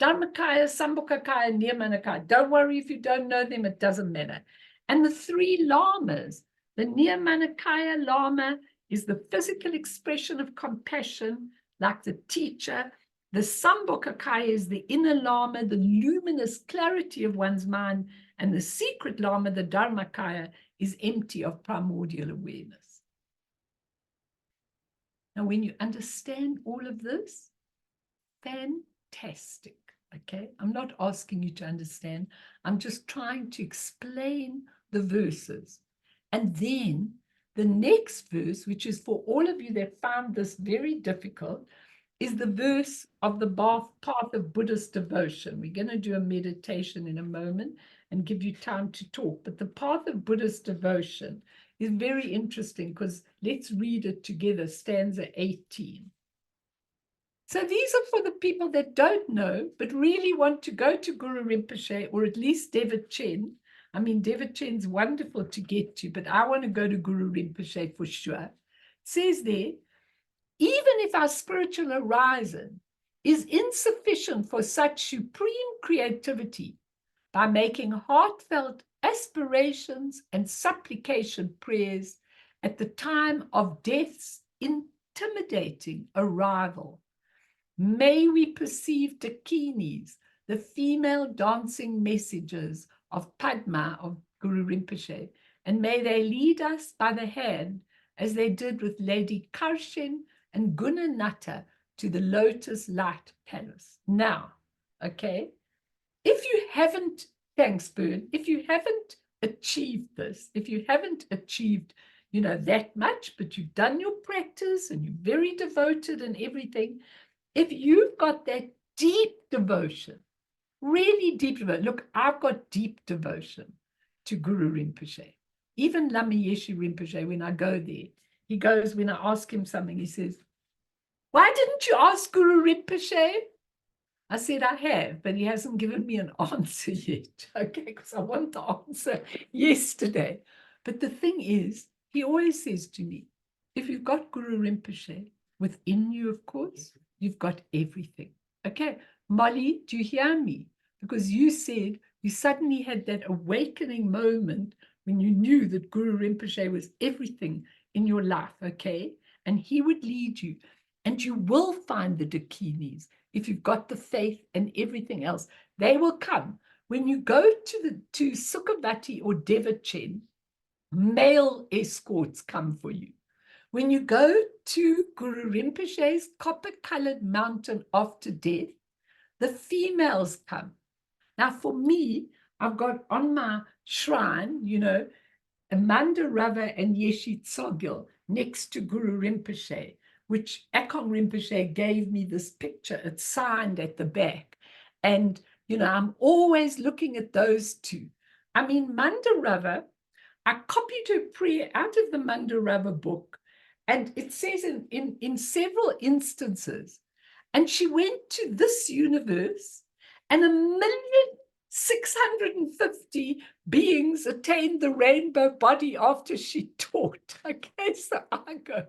Dharmakaya, Sambhogakaya, Nirmanakaya. Don't worry if you don't know them, it doesn't matter. And the three Lamas, the Nirmanakaya Lama is the physical expression of compassion, like the teacher. The Sambhogakaya is the inner Lama, the luminous clarity of one's mind. And the secret Lama, the Dharmakaya, is empty of primordial awareness. Now, when you understand all of this, fantastic, okay? I'm not asking you to understand. I'm just trying to explain the verses. And then the next verse, which is for all of you that found this very difficult, is the verse of the path of Buddhist devotion. We're going to do a meditation in a moment and give you time to talk. But the path of Buddhist devotion is very interesting because let's read it together, stanza 18. So these are for the people that don't know, but really want to go to Guru Rinpoche or at least Devat Chen. I mean, Devat Chen's wonderful to get to, but I want to go to Guru Rinpoche for sure. It says there, even if our spiritual horizon is insufficient for such supreme creativity, by making heartfelt aspirations and supplication prayers at the time of death's intimidating arrival, may we perceive dakinis, the female dancing messages of Padma of Guru Rinpoche, and may they lead us by the hand as they did with Lady Karshen and Gunanatta to the Lotus Light Palace. Now, okay, if you haven't, thanks, Bern, if you haven't achieved this, if you haven't achieved, that much, but you've done your practice and you're very devoted and everything, if you've got that deep devotion, really deep devotion, look, I've got deep devotion to Guru Rinpoche. Even Lama Yeshe Rinpoche, when I go there, he goes, when I ask him something, he says, why didn't you ask Guru Rinpoche? I said, I have, but he hasn't given me an answer yet. Okay, because I want the answer yesterday. But the thing is, he always says to me, if you've got Guru Rinpoche within you, of course, you've got everything. Okay, Molly, do you hear me? Because you said you suddenly had that awakening moment when you knew that Guru Rinpoche was everything in your life, okay? And he would lead you, and you will find the dakinis. If you've got the faith and everything else, they will come. When you go to Sukhavati or Devachen, male escorts come for you. When you go to Guru Rinpoche's copper-colored mountain after death, the females come. Now, for me, I've got on my shrine, Amanda Rava and Yeshi Tsogil next to Guru Rinpoche, which Akong Rinpoche gave me this picture. It's signed at the back. And, I'm always looking at those two. I mean, Manda Rava, I copied her prayer out of the Manda Rava book, and it says in several instances, and she went to this universe, and 1,650,000 beings attained the rainbow body after she taught. Okay, so I go,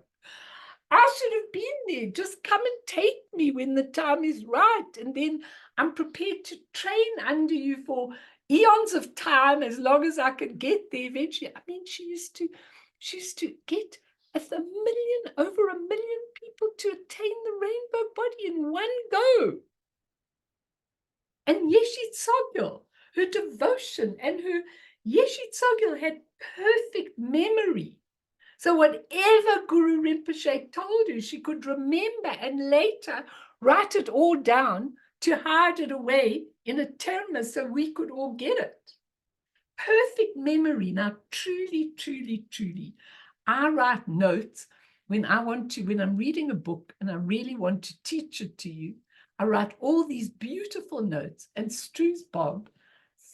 I should have been there. Just come and take me when the time is right. And then I'm prepared to train under you for eons of time, as long as I could get there eventually. I mean, she used to get over 1 million people to attain the rainbow body in one go. And Yeshi Tsogil, her devotion and her, Yeshi Tsogil had perfect memory. So whatever Guru Rinpoche told her, she could remember and later write it all down to hide it away in a terma so we could all get it. Perfect memory. Now, truly, truly, truly, I write notes when I'm reading a book and I really want to teach it to you. I write all these beautiful notes, and Stru's Bob,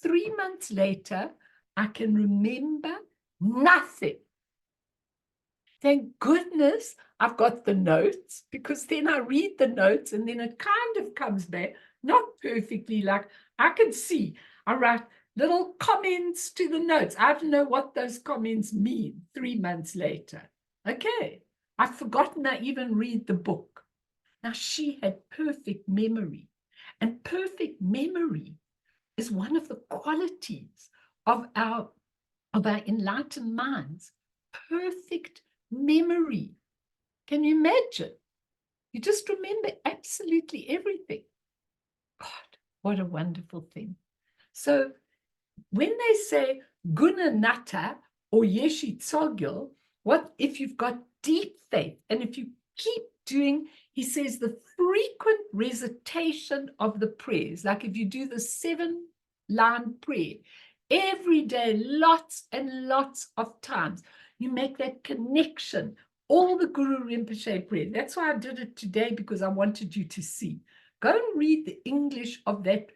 3 months later, I can remember nothing. Thank goodness I've got the notes, because then I read the notes and then it kind of comes back, not perfectly, like I can see. I write little comments to the notes. I don't know what those comments mean 3 months later. Okay, I've forgotten I even read the book. Now, she had perfect memory, and perfect memory is one of the qualities of our enlightened minds. Perfect memory. Can you imagine? You just remember absolutely everything. God, what a wonderful thing. So when they say Guna Nata or Yeshi Tsogil, what if you've got deep faith, and if you keep doing, he says, the frequent recitation of the prayers, like if you do the 7-line prayer every day, lots and lots of times, you make that connection, all the Guru Rinpoche prayer. That's why I did it today, because I wanted you to see. Go and read the English of that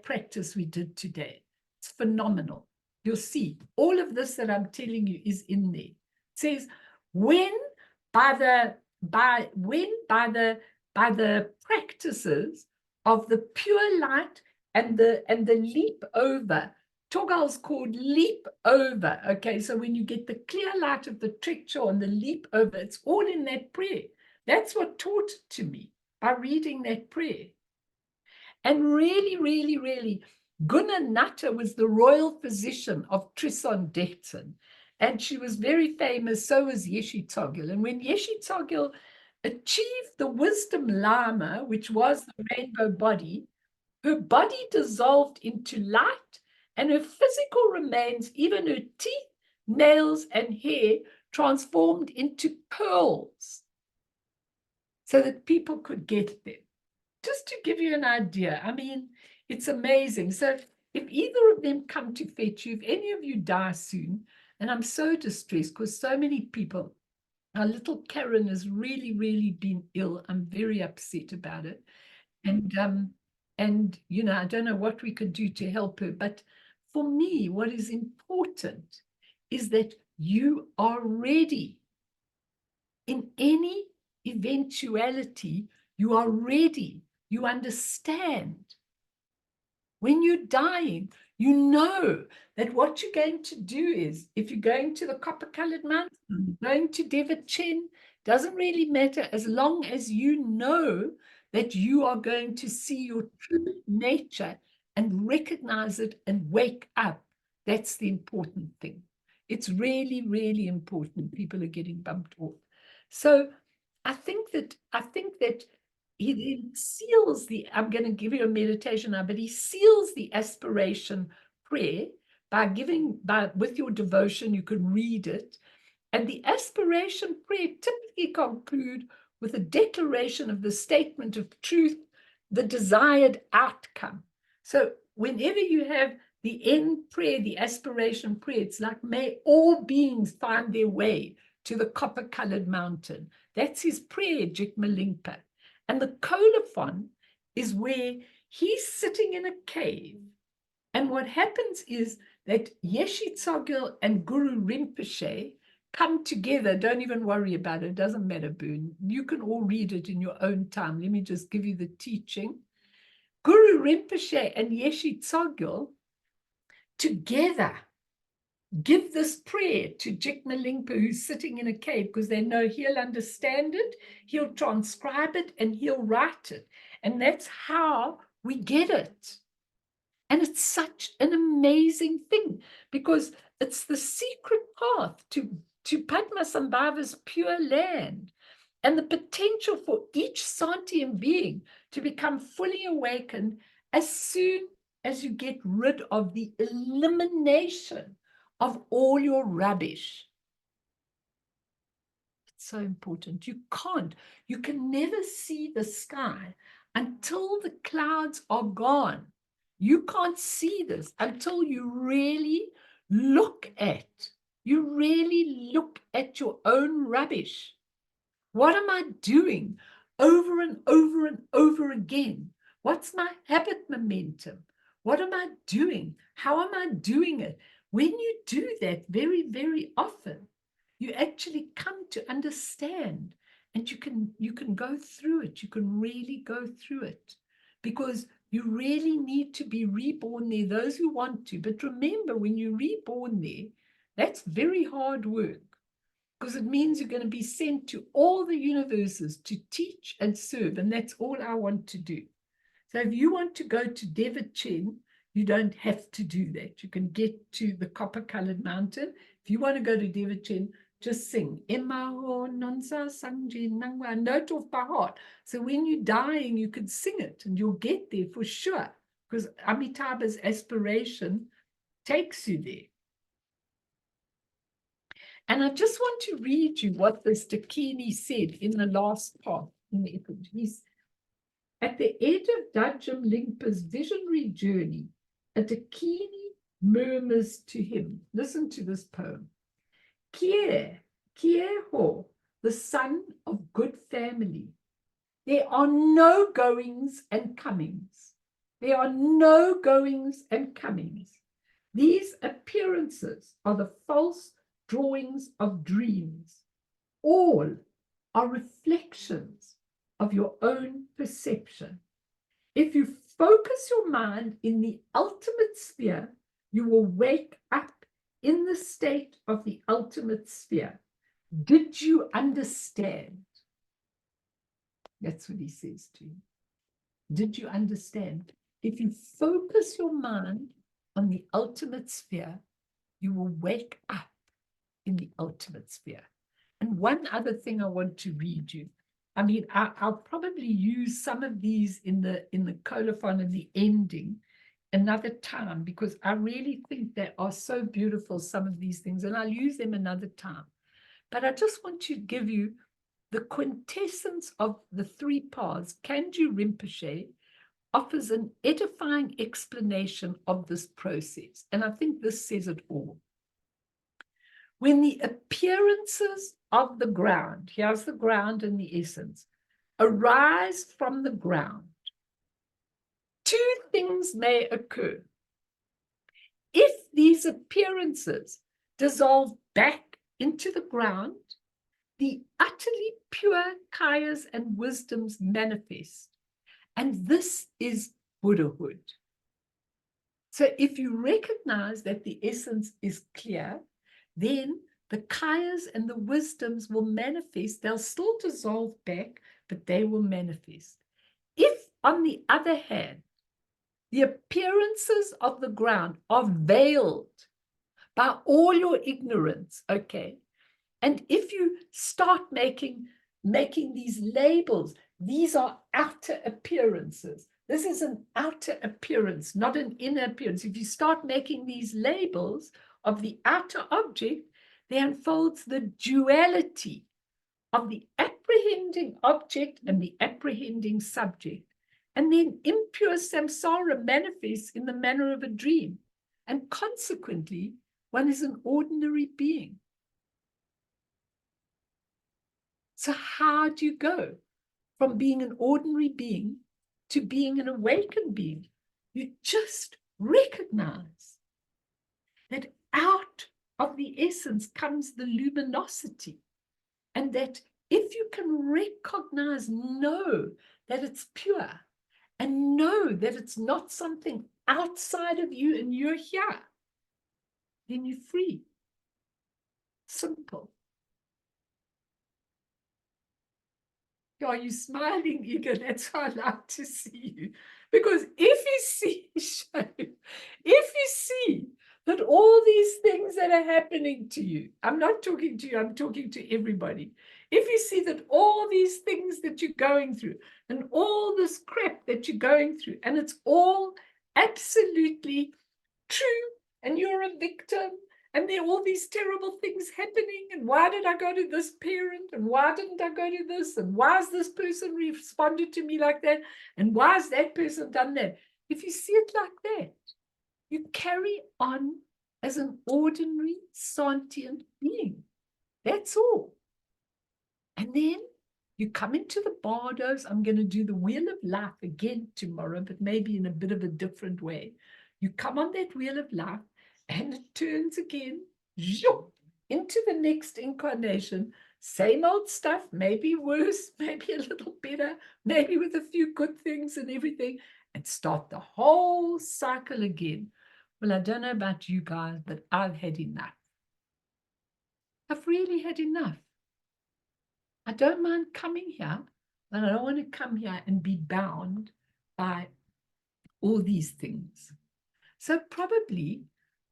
practice we did today. It's phenomenal. You'll see all of this that I'm telling you is in there. It says, when by the practices of the pure light and the leap over. Togal's called leap over. Okay, so when you get the clear light of the trekchor and the leap over, it's all in that prayer. That's what taught it to me, by reading that prayer. And really, really, really, Guna Nata was the royal physician of Tristan Detsen. And she was very famous, so was Yeshi Tsogil. And when Yeshi Tsogil achieved the wisdom Lama, which was the rainbow body, her body dissolved into light, and her physical remains, even her teeth, nails, and hair, transformed into pearls so that people could get them. Just to give you an idea, I mean, it's amazing. So if either of them come to fetch you, if any of you die soon, and I'm so distressed because so many people, our little Karen has really, really been ill. I'm very upset about it. And I don't know what we could do to help her. But for me, what is important is that you are ready. In any eventuality, you are ready you understand. When you're dying, you know that what you're going to do is, if you're going to the copper-colored mountain, going to Devachin, doesn't really matter as long as you know that you are going to see your true nature and recognize it and wake up. That's the important thing. It's really, really important. People are getting bumped off. So I think that he then seals I'm going to give you a meditation now, but he seals the aspiration prayer with your devotion, you can read it. And the aspiration prayer typically conclude with a declaration of the statement of truth, the desired outcome. So whenever you have the end prayer, the aspiration prayer, it's like, may all beings find their way to the copper-colored mountain. That's his prayer, Jigme Lingpa. And the colophon is where he's sitting in a cave. And what happens is that Yeshe Tsogyal and Guru Rinpoche come together. Don't even worry about it. It doesn't matter, Boone. You can all read it in your own time. Let me just give you the teaching. Guru Rinpoche and Yeshe Tsogyal together give this prayer to Jigme Lingpa, who's sitting in a cave, because they know he'll understand it, he'll transcribe it, and he'll write it. And that's how we get it. And it's such an amazing thing, because it's the secret path to Padmasambhava's pure land, and the potential for each sentient being to become fully awakened as soon as you get rid of the elimination of all your rubbish. It's so important. You can never see the sky until the clouds are gone. You can't see this until you really look at your own rubbish. What am I doing over and over and over again? What's my habit momentum? What am I doing? How am I doing it? When you do that very, very often, you actually come to understand, and you can go through it. You can really go through it, because you really need to be reborn there, those who want to. But remember, when you're reborn there, that's very hard work, because it means you're going to be sent to all the universes to teach and serve, and that's all I want to do. So if you want to go to Devachin, you don't have to do that. You can get to the copper-colored mountain. If you want to go to Devachin, just sing Emaho Nonsa Sangjin Nangwa, note off by heart. So when you're dying, you can sing it and you'll get there for sure, because Amitabha's aspiration takes you there. And I just want to read you what this Dakini said in the last part. He's at the edge of Jigme Lingpa's visionary journey, a Dakini murmurs to him. Listen to this poem. Kie ho, the son of good family. There are no goings and comings. There are no goings and comings. These appearances are the false drawings of dreams. All are reflections of your own perception. If you focus your mind in the ultimate sphere, you will wake up in the state of the ultimate sphere. Did you understand? That's what he says to you. Did you understand? If you focus your mind on the ultimate sphere, you will wake up in the ultimate sphere. And one other thing I want to read you. I mean, I'll probably use some of these in the colophon and the ending another time, because I really think they are so beautiful, some of these things, and I'll use them another time. But I just want to give you the quintessence of the three paths. Kanju Rinpoche offers an edifying explanation of this process, and I think this says it all. When the appearances of the ground, here's the ground and the essence, arise from the ground, two things may occur. If these appearances dissolve back into the ground, the utterly pure kayas and wisdoms manifest, And this is Buddhahood. So if you recognize that the essence is clear, then the kayas and the wisdoms will manifest. They'll still dissolve back, but they will manifest. If, on the other hand, the appearances of the ground are veiled by all your ignorance, okay, and if you start making these labels, these are outer appearances. This is an outer appearance, not an inner appearance. If you start making these labels of the outer object, there unfolds the duality of the apprehending object and the apprehending subject. And then impure samsara manifests in the manner of a dream. And consequently, one is an ordinary being. So how do you go from being an ordinary being to being an awakened being? You just recognize that out of the essence comes the luminosity, and that if you can recognize, know that it's pure, and know that it's not something outside of you and you're here, then you're free. Simple. Are you smiling, Ega? That's how I like to see you. Because if you see that all these things that are happening to you, I'm not talking to you, I'm talking to everybody. If you see that all these things that you're going through and all this crap that you're going through, and it's all absolutely true, and you're a victim, and there are all these terrible things happening, and why did I go to this parent, and why didn't I go to this, and why has this person responded to me like that, and why has that person done that? If you see it like that, you carry on as an ordinary sentient being. That's all. And then you come into the bardos. I'm going to do the wheel of life again tomorrow, but maybe in a bit of a different way. You come on that wheel of life, and it turns again into the next incarnation. Same old stuff, maybe worse, maybe a little better, maybe with a few good things and everything, and start the whole cycle again. Well, I don't know about you guys, but I've had enough. I've really had enough. I don't mind coming here, but I don't want to come here and be bound by all these things. So probably,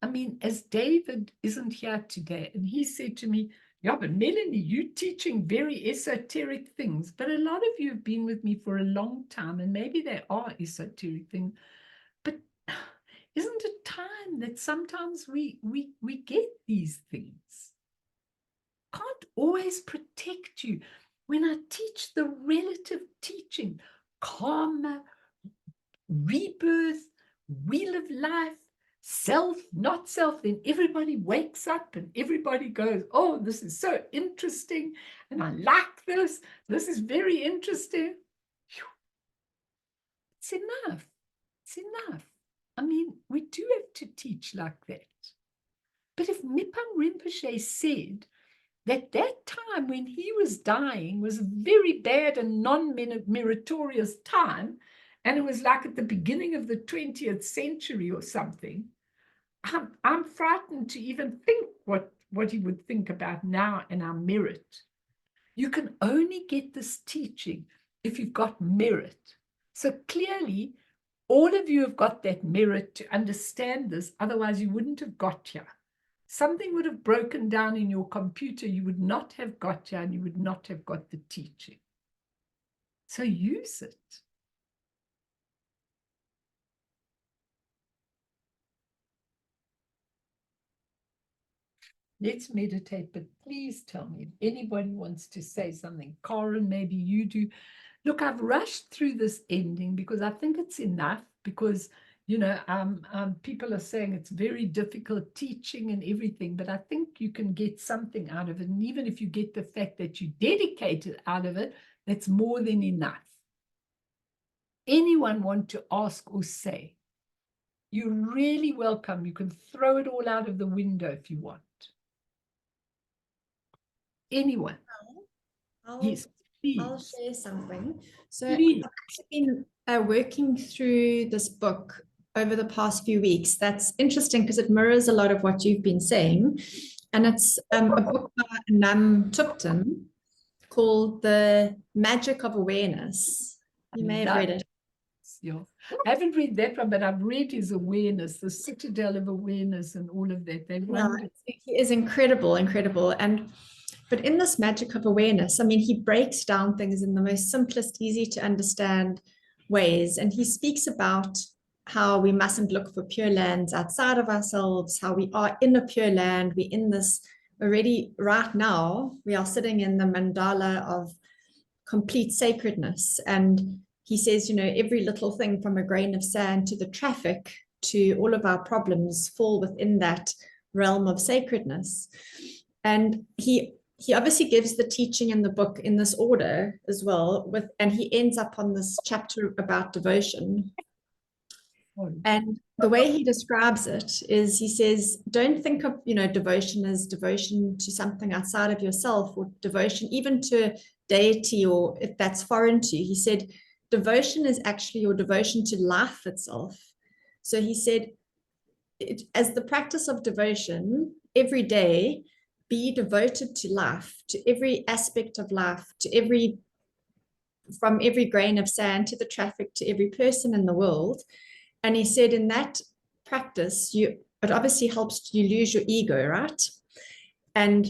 I mean, as David isn't here today, and he said to me, yeah, but Melanie, you're teaching very esoteric things, but a lot of you have been with me for a long time, and maybe they are esoteric things, but isn't it time that sometimes we get these things? Can't always protect you. When I teach the relative teaching, karma, rebirth, wheel of life, self, not self, then everybody wakes up and everybody goes, oh, this is so interesting, and I like this. This is very interesting. It's enough. It's enough. I mean, we do have to teach like that. But if Mipam Rinpoche said that time when he was dying was a very bad and non-meritorious time, and it was like at the beginning of the 20th century or something, I'm frightened to even think what he would think about now and our merit. You can only get this teaching if you've got merit. So clearly, all of you have got that merit to understand this, otherwise you wouldn't have got here. Something would have broken down in your computer, you would not have got here, and you would not have got the teaching. So use it. Let's meditate, but please tell me if anybody wants to say something. Karen, maybe you do. Look, I've rushed through this ending because I think it's enough, because people are saying it's very difficult teaching and everything, but I think you can get something out of it. And even if you get the fact that you dedicated out of it, that's more than enough. Anyone want to ask or say? You're really welcome. You can throw it all out of the window if you want. Anyone? I'll, Yes, please. I'll share something. So Please. I've actually been working through this book over the past few weeks. That's interesting because it mirrors a lot of what you've been saying. And it's a book by Nam Tupton called The Magic of Awareness. You may have read it. Yeah. I haven't read that one, but I've read his awareness, the citadel of awareness and all of that. He is incredible, incredible. But in this magic of awareness, I mean, he breaks down things in the most simplest, easy to understand ways. And he speaks about how we mustn't look for pure lands outside of ourselves, how we are in a pure land. We're in this already right now. We are sitting in the mandala of complete sacredness. And he says, you know, every little thing from a grain of sand to the traffic to all of our problems fall within that realm of sacredness. And he obviously gives the teaching in the book in this order as well, and he ends up on this chapter about devotion. And the way he describes it is, he says, don't think of, you know, devotion as devotion to something outside of yourself, or devotion even to deity, or if that's foreign to you. He said, devotion is actually your devotion to life itself. So he said, as the practice of devotion, every day, be devoted to life, to every aspect of life, from every grain of sand to the traffic, to every person in the world. And he said, in that practice, it obviously helps you lose your ego, right? And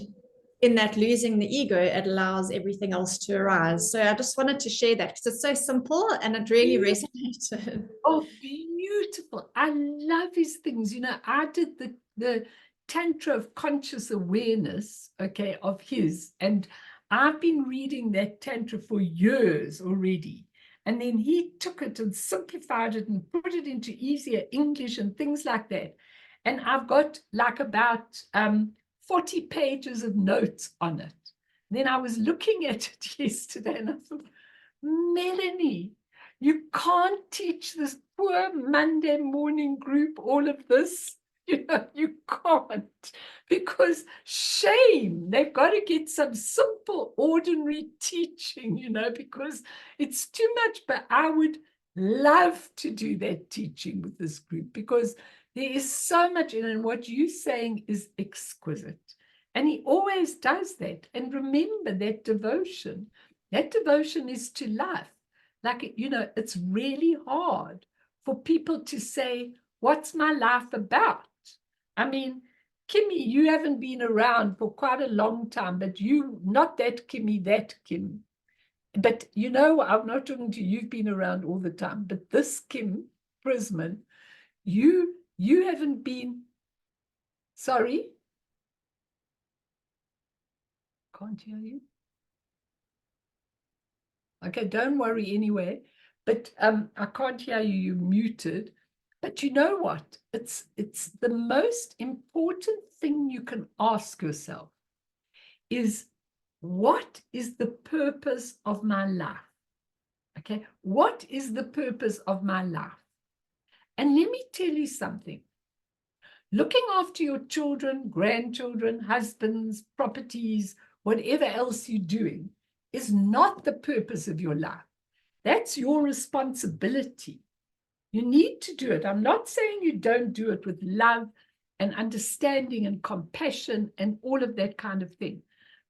in that losing the ego, it allows everything else to arise. So I just wanted to share that because it's so simple and it really resonated. Oh, beautiful. I love his things. You know, I did the Tantra of Conscious Awareness, okay, of his. And I've been reading that Tantra for years already. And then he took it and simplified it and put it into easier English and things like that. And I've got like about 40 pages of notes on it. Then I was looking at it yesterday and I thought, Melanie, you can't teach this poor Monday morning group all of this. You know, you can't, because shame, they've got to get some simple, ordinary teaching, you know, because it's too much. But I would love to do that teaching with this group because there is so much in it, and what you're saying is exquisite. And he always does that. And remember that devotion is to life. Like, you know, it's really hard for people to say, what's my life about? I mean, Kimmy, you haven't been around for quite a long time, but you, not that Kimmy, that Kim. But, you know, I'm not talking to you, you've been around all the time, but this Kim Prisman, you haven't been, sorry? Can't hear you. Okay, don't worry anyway. But I can't hear you, you're muted. But you know what? It's the most important thing you can ask yourself is, what is the purpose of my life? Okay, what is the purpose of my life? And let me tell you something. Looking after your children, grandchildren, husbands, properties, whatever else you're doing is not the purpose of your life. That's your responsibility. You need to do it. I'm not saying you don't do it with love and understanding and compassion and all of that kind of thing.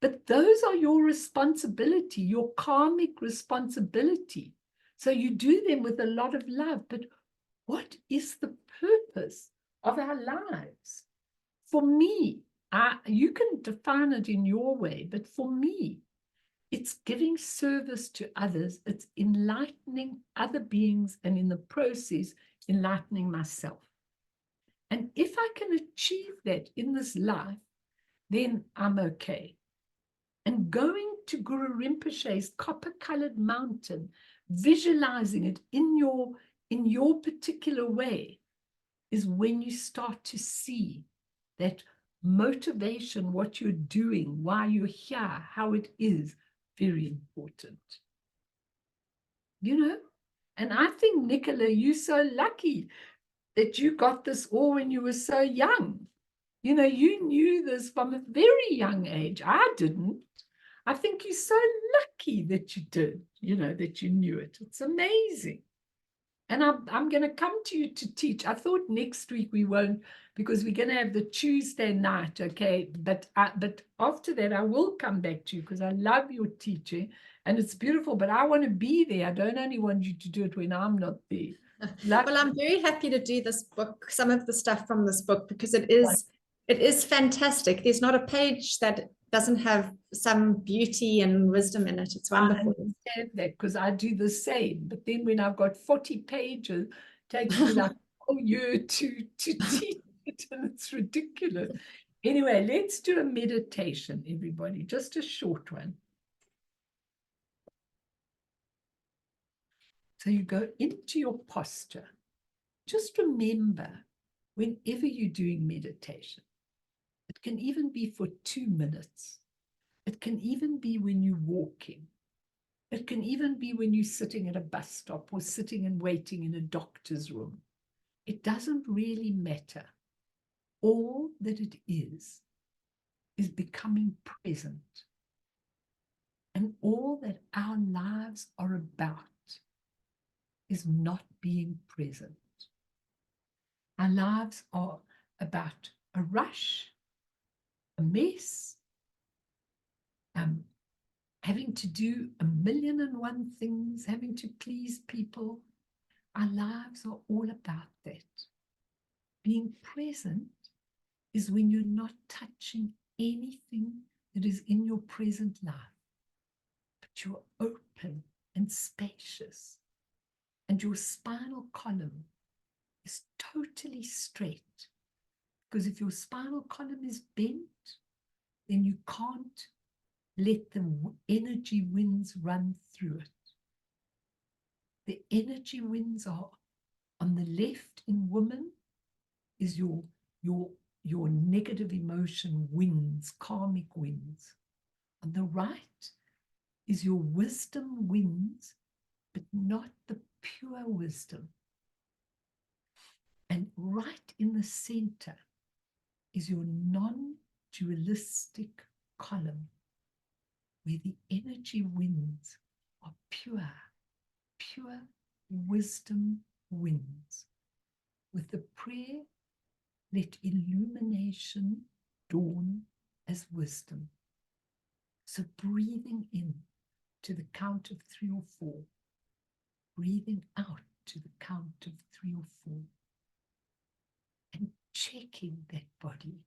But those are your responsibility, your karmic responsibility. So you do them with a lot of love. But what is the purpose of our lives? For me, you can define it in your way, but for me, it's giving service to others. It's enlightening other beings, and in the process, enlightening myself. And if I can achieve that in this life, then I'm okay. And going to Guru Rinpoche's copper-colored mountain, visualizing it in your particular way, is when you start to see that motivation, what you're doing, why you're here, how it is, very important. You know, and I think, Nicola, you're so lucky that you got this all when you were so young. You know, you knew this from a very young age. I didn't. I think you're so lucky that you did, you know, that you knew it. It's amazing. And I'm going to come to you to teach. I thought next week we won't, because we're going to have the Tuesday night, okay? But after that, I will come back to you because I love your teaching and it's beautiful. But I want to be there. I don't only want you to do it when I'm not there. Well, I'm very happy to do this book, some of the stuff from this book, because it is fantastic. There's not a page that doesn't have some beauty and wisdom in it. It's wonderful. I understand that because I do the same. But then when I've got 40 pages, it takes me like a whole year to teach it, and it's ridiculous. Anyway, let's do a meditation, everybody, just a short one. So you go into your posture. Just remember, whenever you're doing meditation, it can even be for 2 minutes. It can even be when you're walking. It can even be when you're sitting at a bus stop or sitting and waiting in a doctor's room. It doesn't really matter. All that it is becoming present. And all that our lives are about is not being present. Our lives are about a rush, a mess, having to do 1,000,001 things, having to please people. Our lives are all about that. Being present is when you're not touching anything that is in your present life, but you're open and spacious, and your spinal column is totally straight. Because if your spinal column is bent, then you can't let the energy winds run through it. The energy winds are on the left in women is your negative emotion winds, karmic winds. On the right is your wisdom winds, but not the pure wisdom. And right in the center is your non-dualistic column, where the energy winds are pure wisdom winds. With the prayer, let illumination dawn as wisdom. So breathing in to the count of 3 or 4, breathing out to the count of 3 or 4, and checking that body.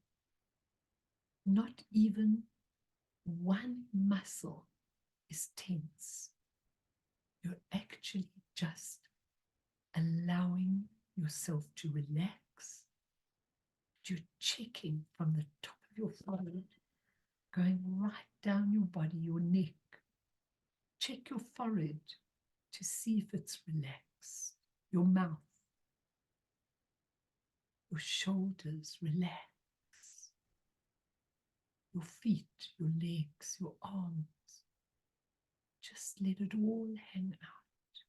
Not even one muscle is tense. You're actually just allowing yourself to relax. You're checking from the top of your forehead, going right down your body, your neck. Check your forehead to see if it's relaxed. Your mouth, your shoulders, relax. Your feet, your legs, your arms. Just let it all hang out,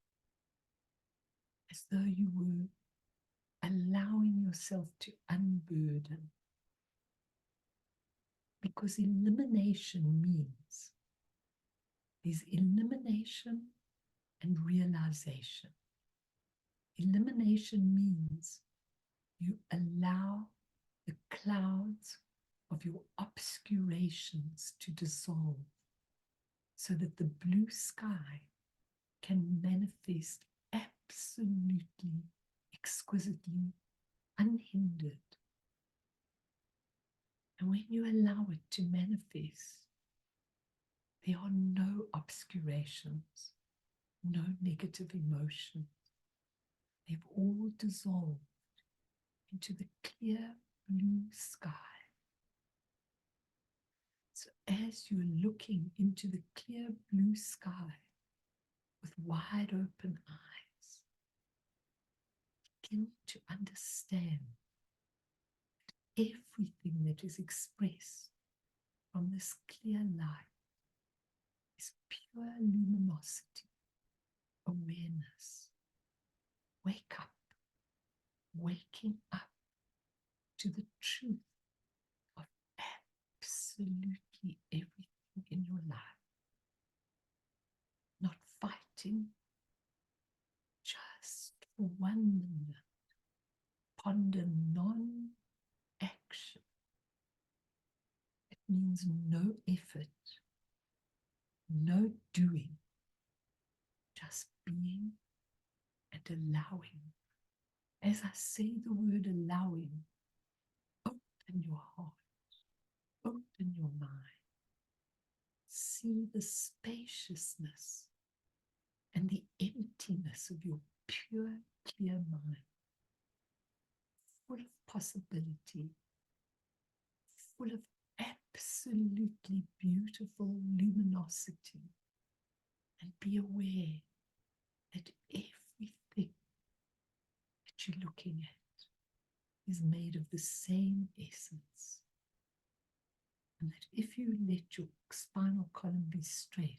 as though you were allowing yourself to unburden. Because elimination means there's elimination and realization. Elimination means you allow the clouds of your obscurations to dissolve, so that the blue sky can manifest absolutely, exquisitely, unhindered. And when you allow it to manifest, there are no obscurations, no negative emotions. They've all dissolved into the clear blue sky. So as you're looking into the clear blue sky with wide open eyes, begin to understand that everything that is expressed from this clear light is pure luminosity, awareness. Wake up, waking up to the truth of absolutely everything in your life. Not fighting, just for 1 minute, ponder non-action. It means no effort, no doing, just being and allowing. As I say the word allowing, open your heart, open your mind. See the spaciousness and the emptiness of your pure, clear mind, full of possibility, full of absolutely beautiful luminosity. And be aware that everything that you're looking at is made of the same essence. And that if you let your spinal column be straight,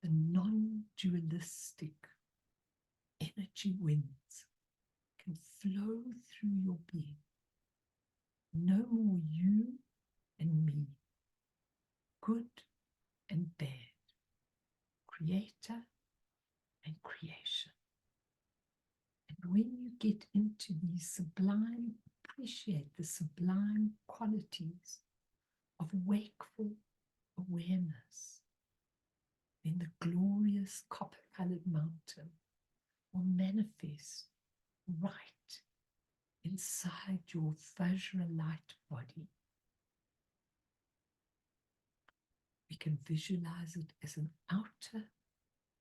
the non-dualistic energy winds can flow through your being. No more you and me, good and bad, creator and creation. And when you get into these sublime, appreciate the sublime qualities of wakeful awareness, then the glorious copper-colored mountain will manifest right inside your Vajra light body. We can visualize it as an outer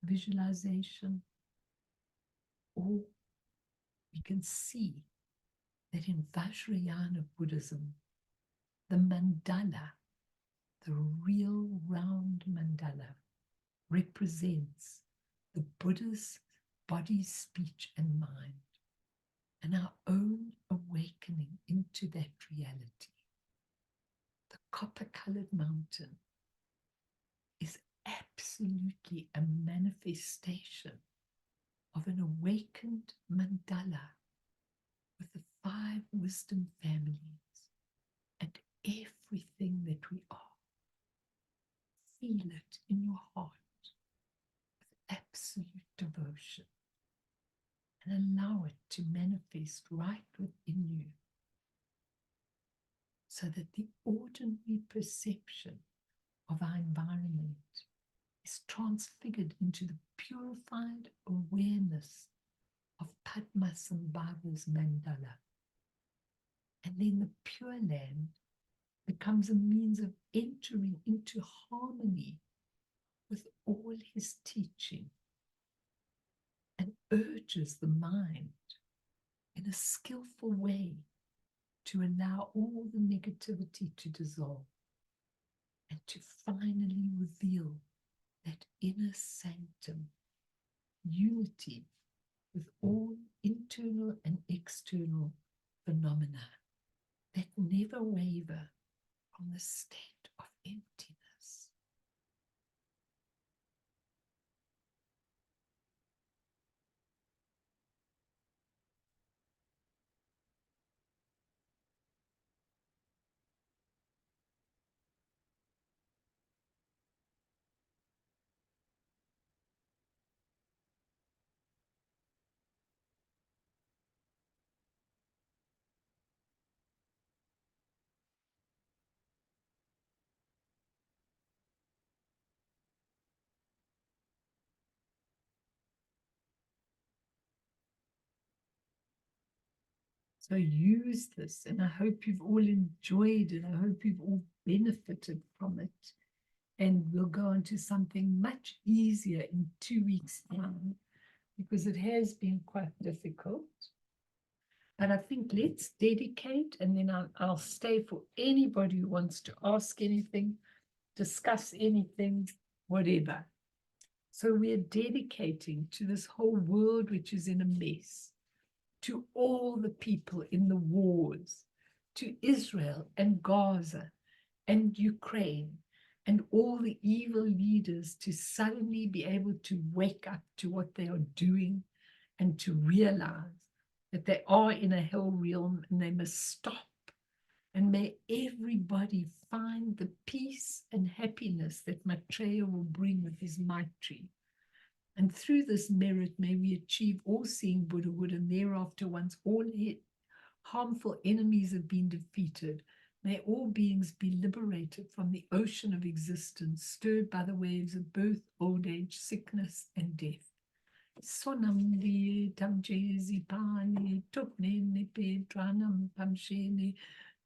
visualization, or we can see that in Vajrayana Buddhism, the mandala, the real round mandala, represents the Buddha's body, speech, and mind, and our own awakening into that reality. The copper-colored mountain is absolutely a manifestation of an awakened mandala with the 5 wisdom families and everything that we are. Feel it in your heart with absolute devotion and allow it to manifest right within you, so that the ordinary perception of our environment is transfigured into the purified awareness of Padmasambhava's mandala. And then the Pure Land becomes a means of entering into harmony with all his teaching, and urges the mind in a skillful way to allow all the negativity to dissolve and to finally reveal that inner sanctum, unity with all internal and external phenomena that never waver from the state of emptiness. So use this, and I hope you've all enjoyed it. I hope you've all benefited from it. And we'll go on to something much easier in 2 weeks' time, because it has been quite difficult. But I think let's dedicate, and then I'll stay for anybody who wants to ask anything, discuss anything, whatever. So we're dedicating to this whole world which is in a mess, to all the people in the wars, to Israel and Gaza and Ukraine, and all the evil leaders to suddenly be able to wake up to what they are doing and to realize that they are in a hell realm and they must stop. And may everybody find the peace and happiness that Maitreya will bring with his Maitri. And through this merit, may we achieve all-seeing Buddhahood, and thereafter, once all harmful enemies have been defeated, may all beings be liberated from the ocean of existence, stirred by the waves of birth, old age, sickness, and death. Sonamdi tamje zipani tupne nipe dranam pamshene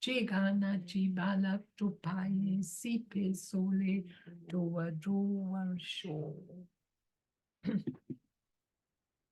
jegana jibala tupai sipe sole doa doa show.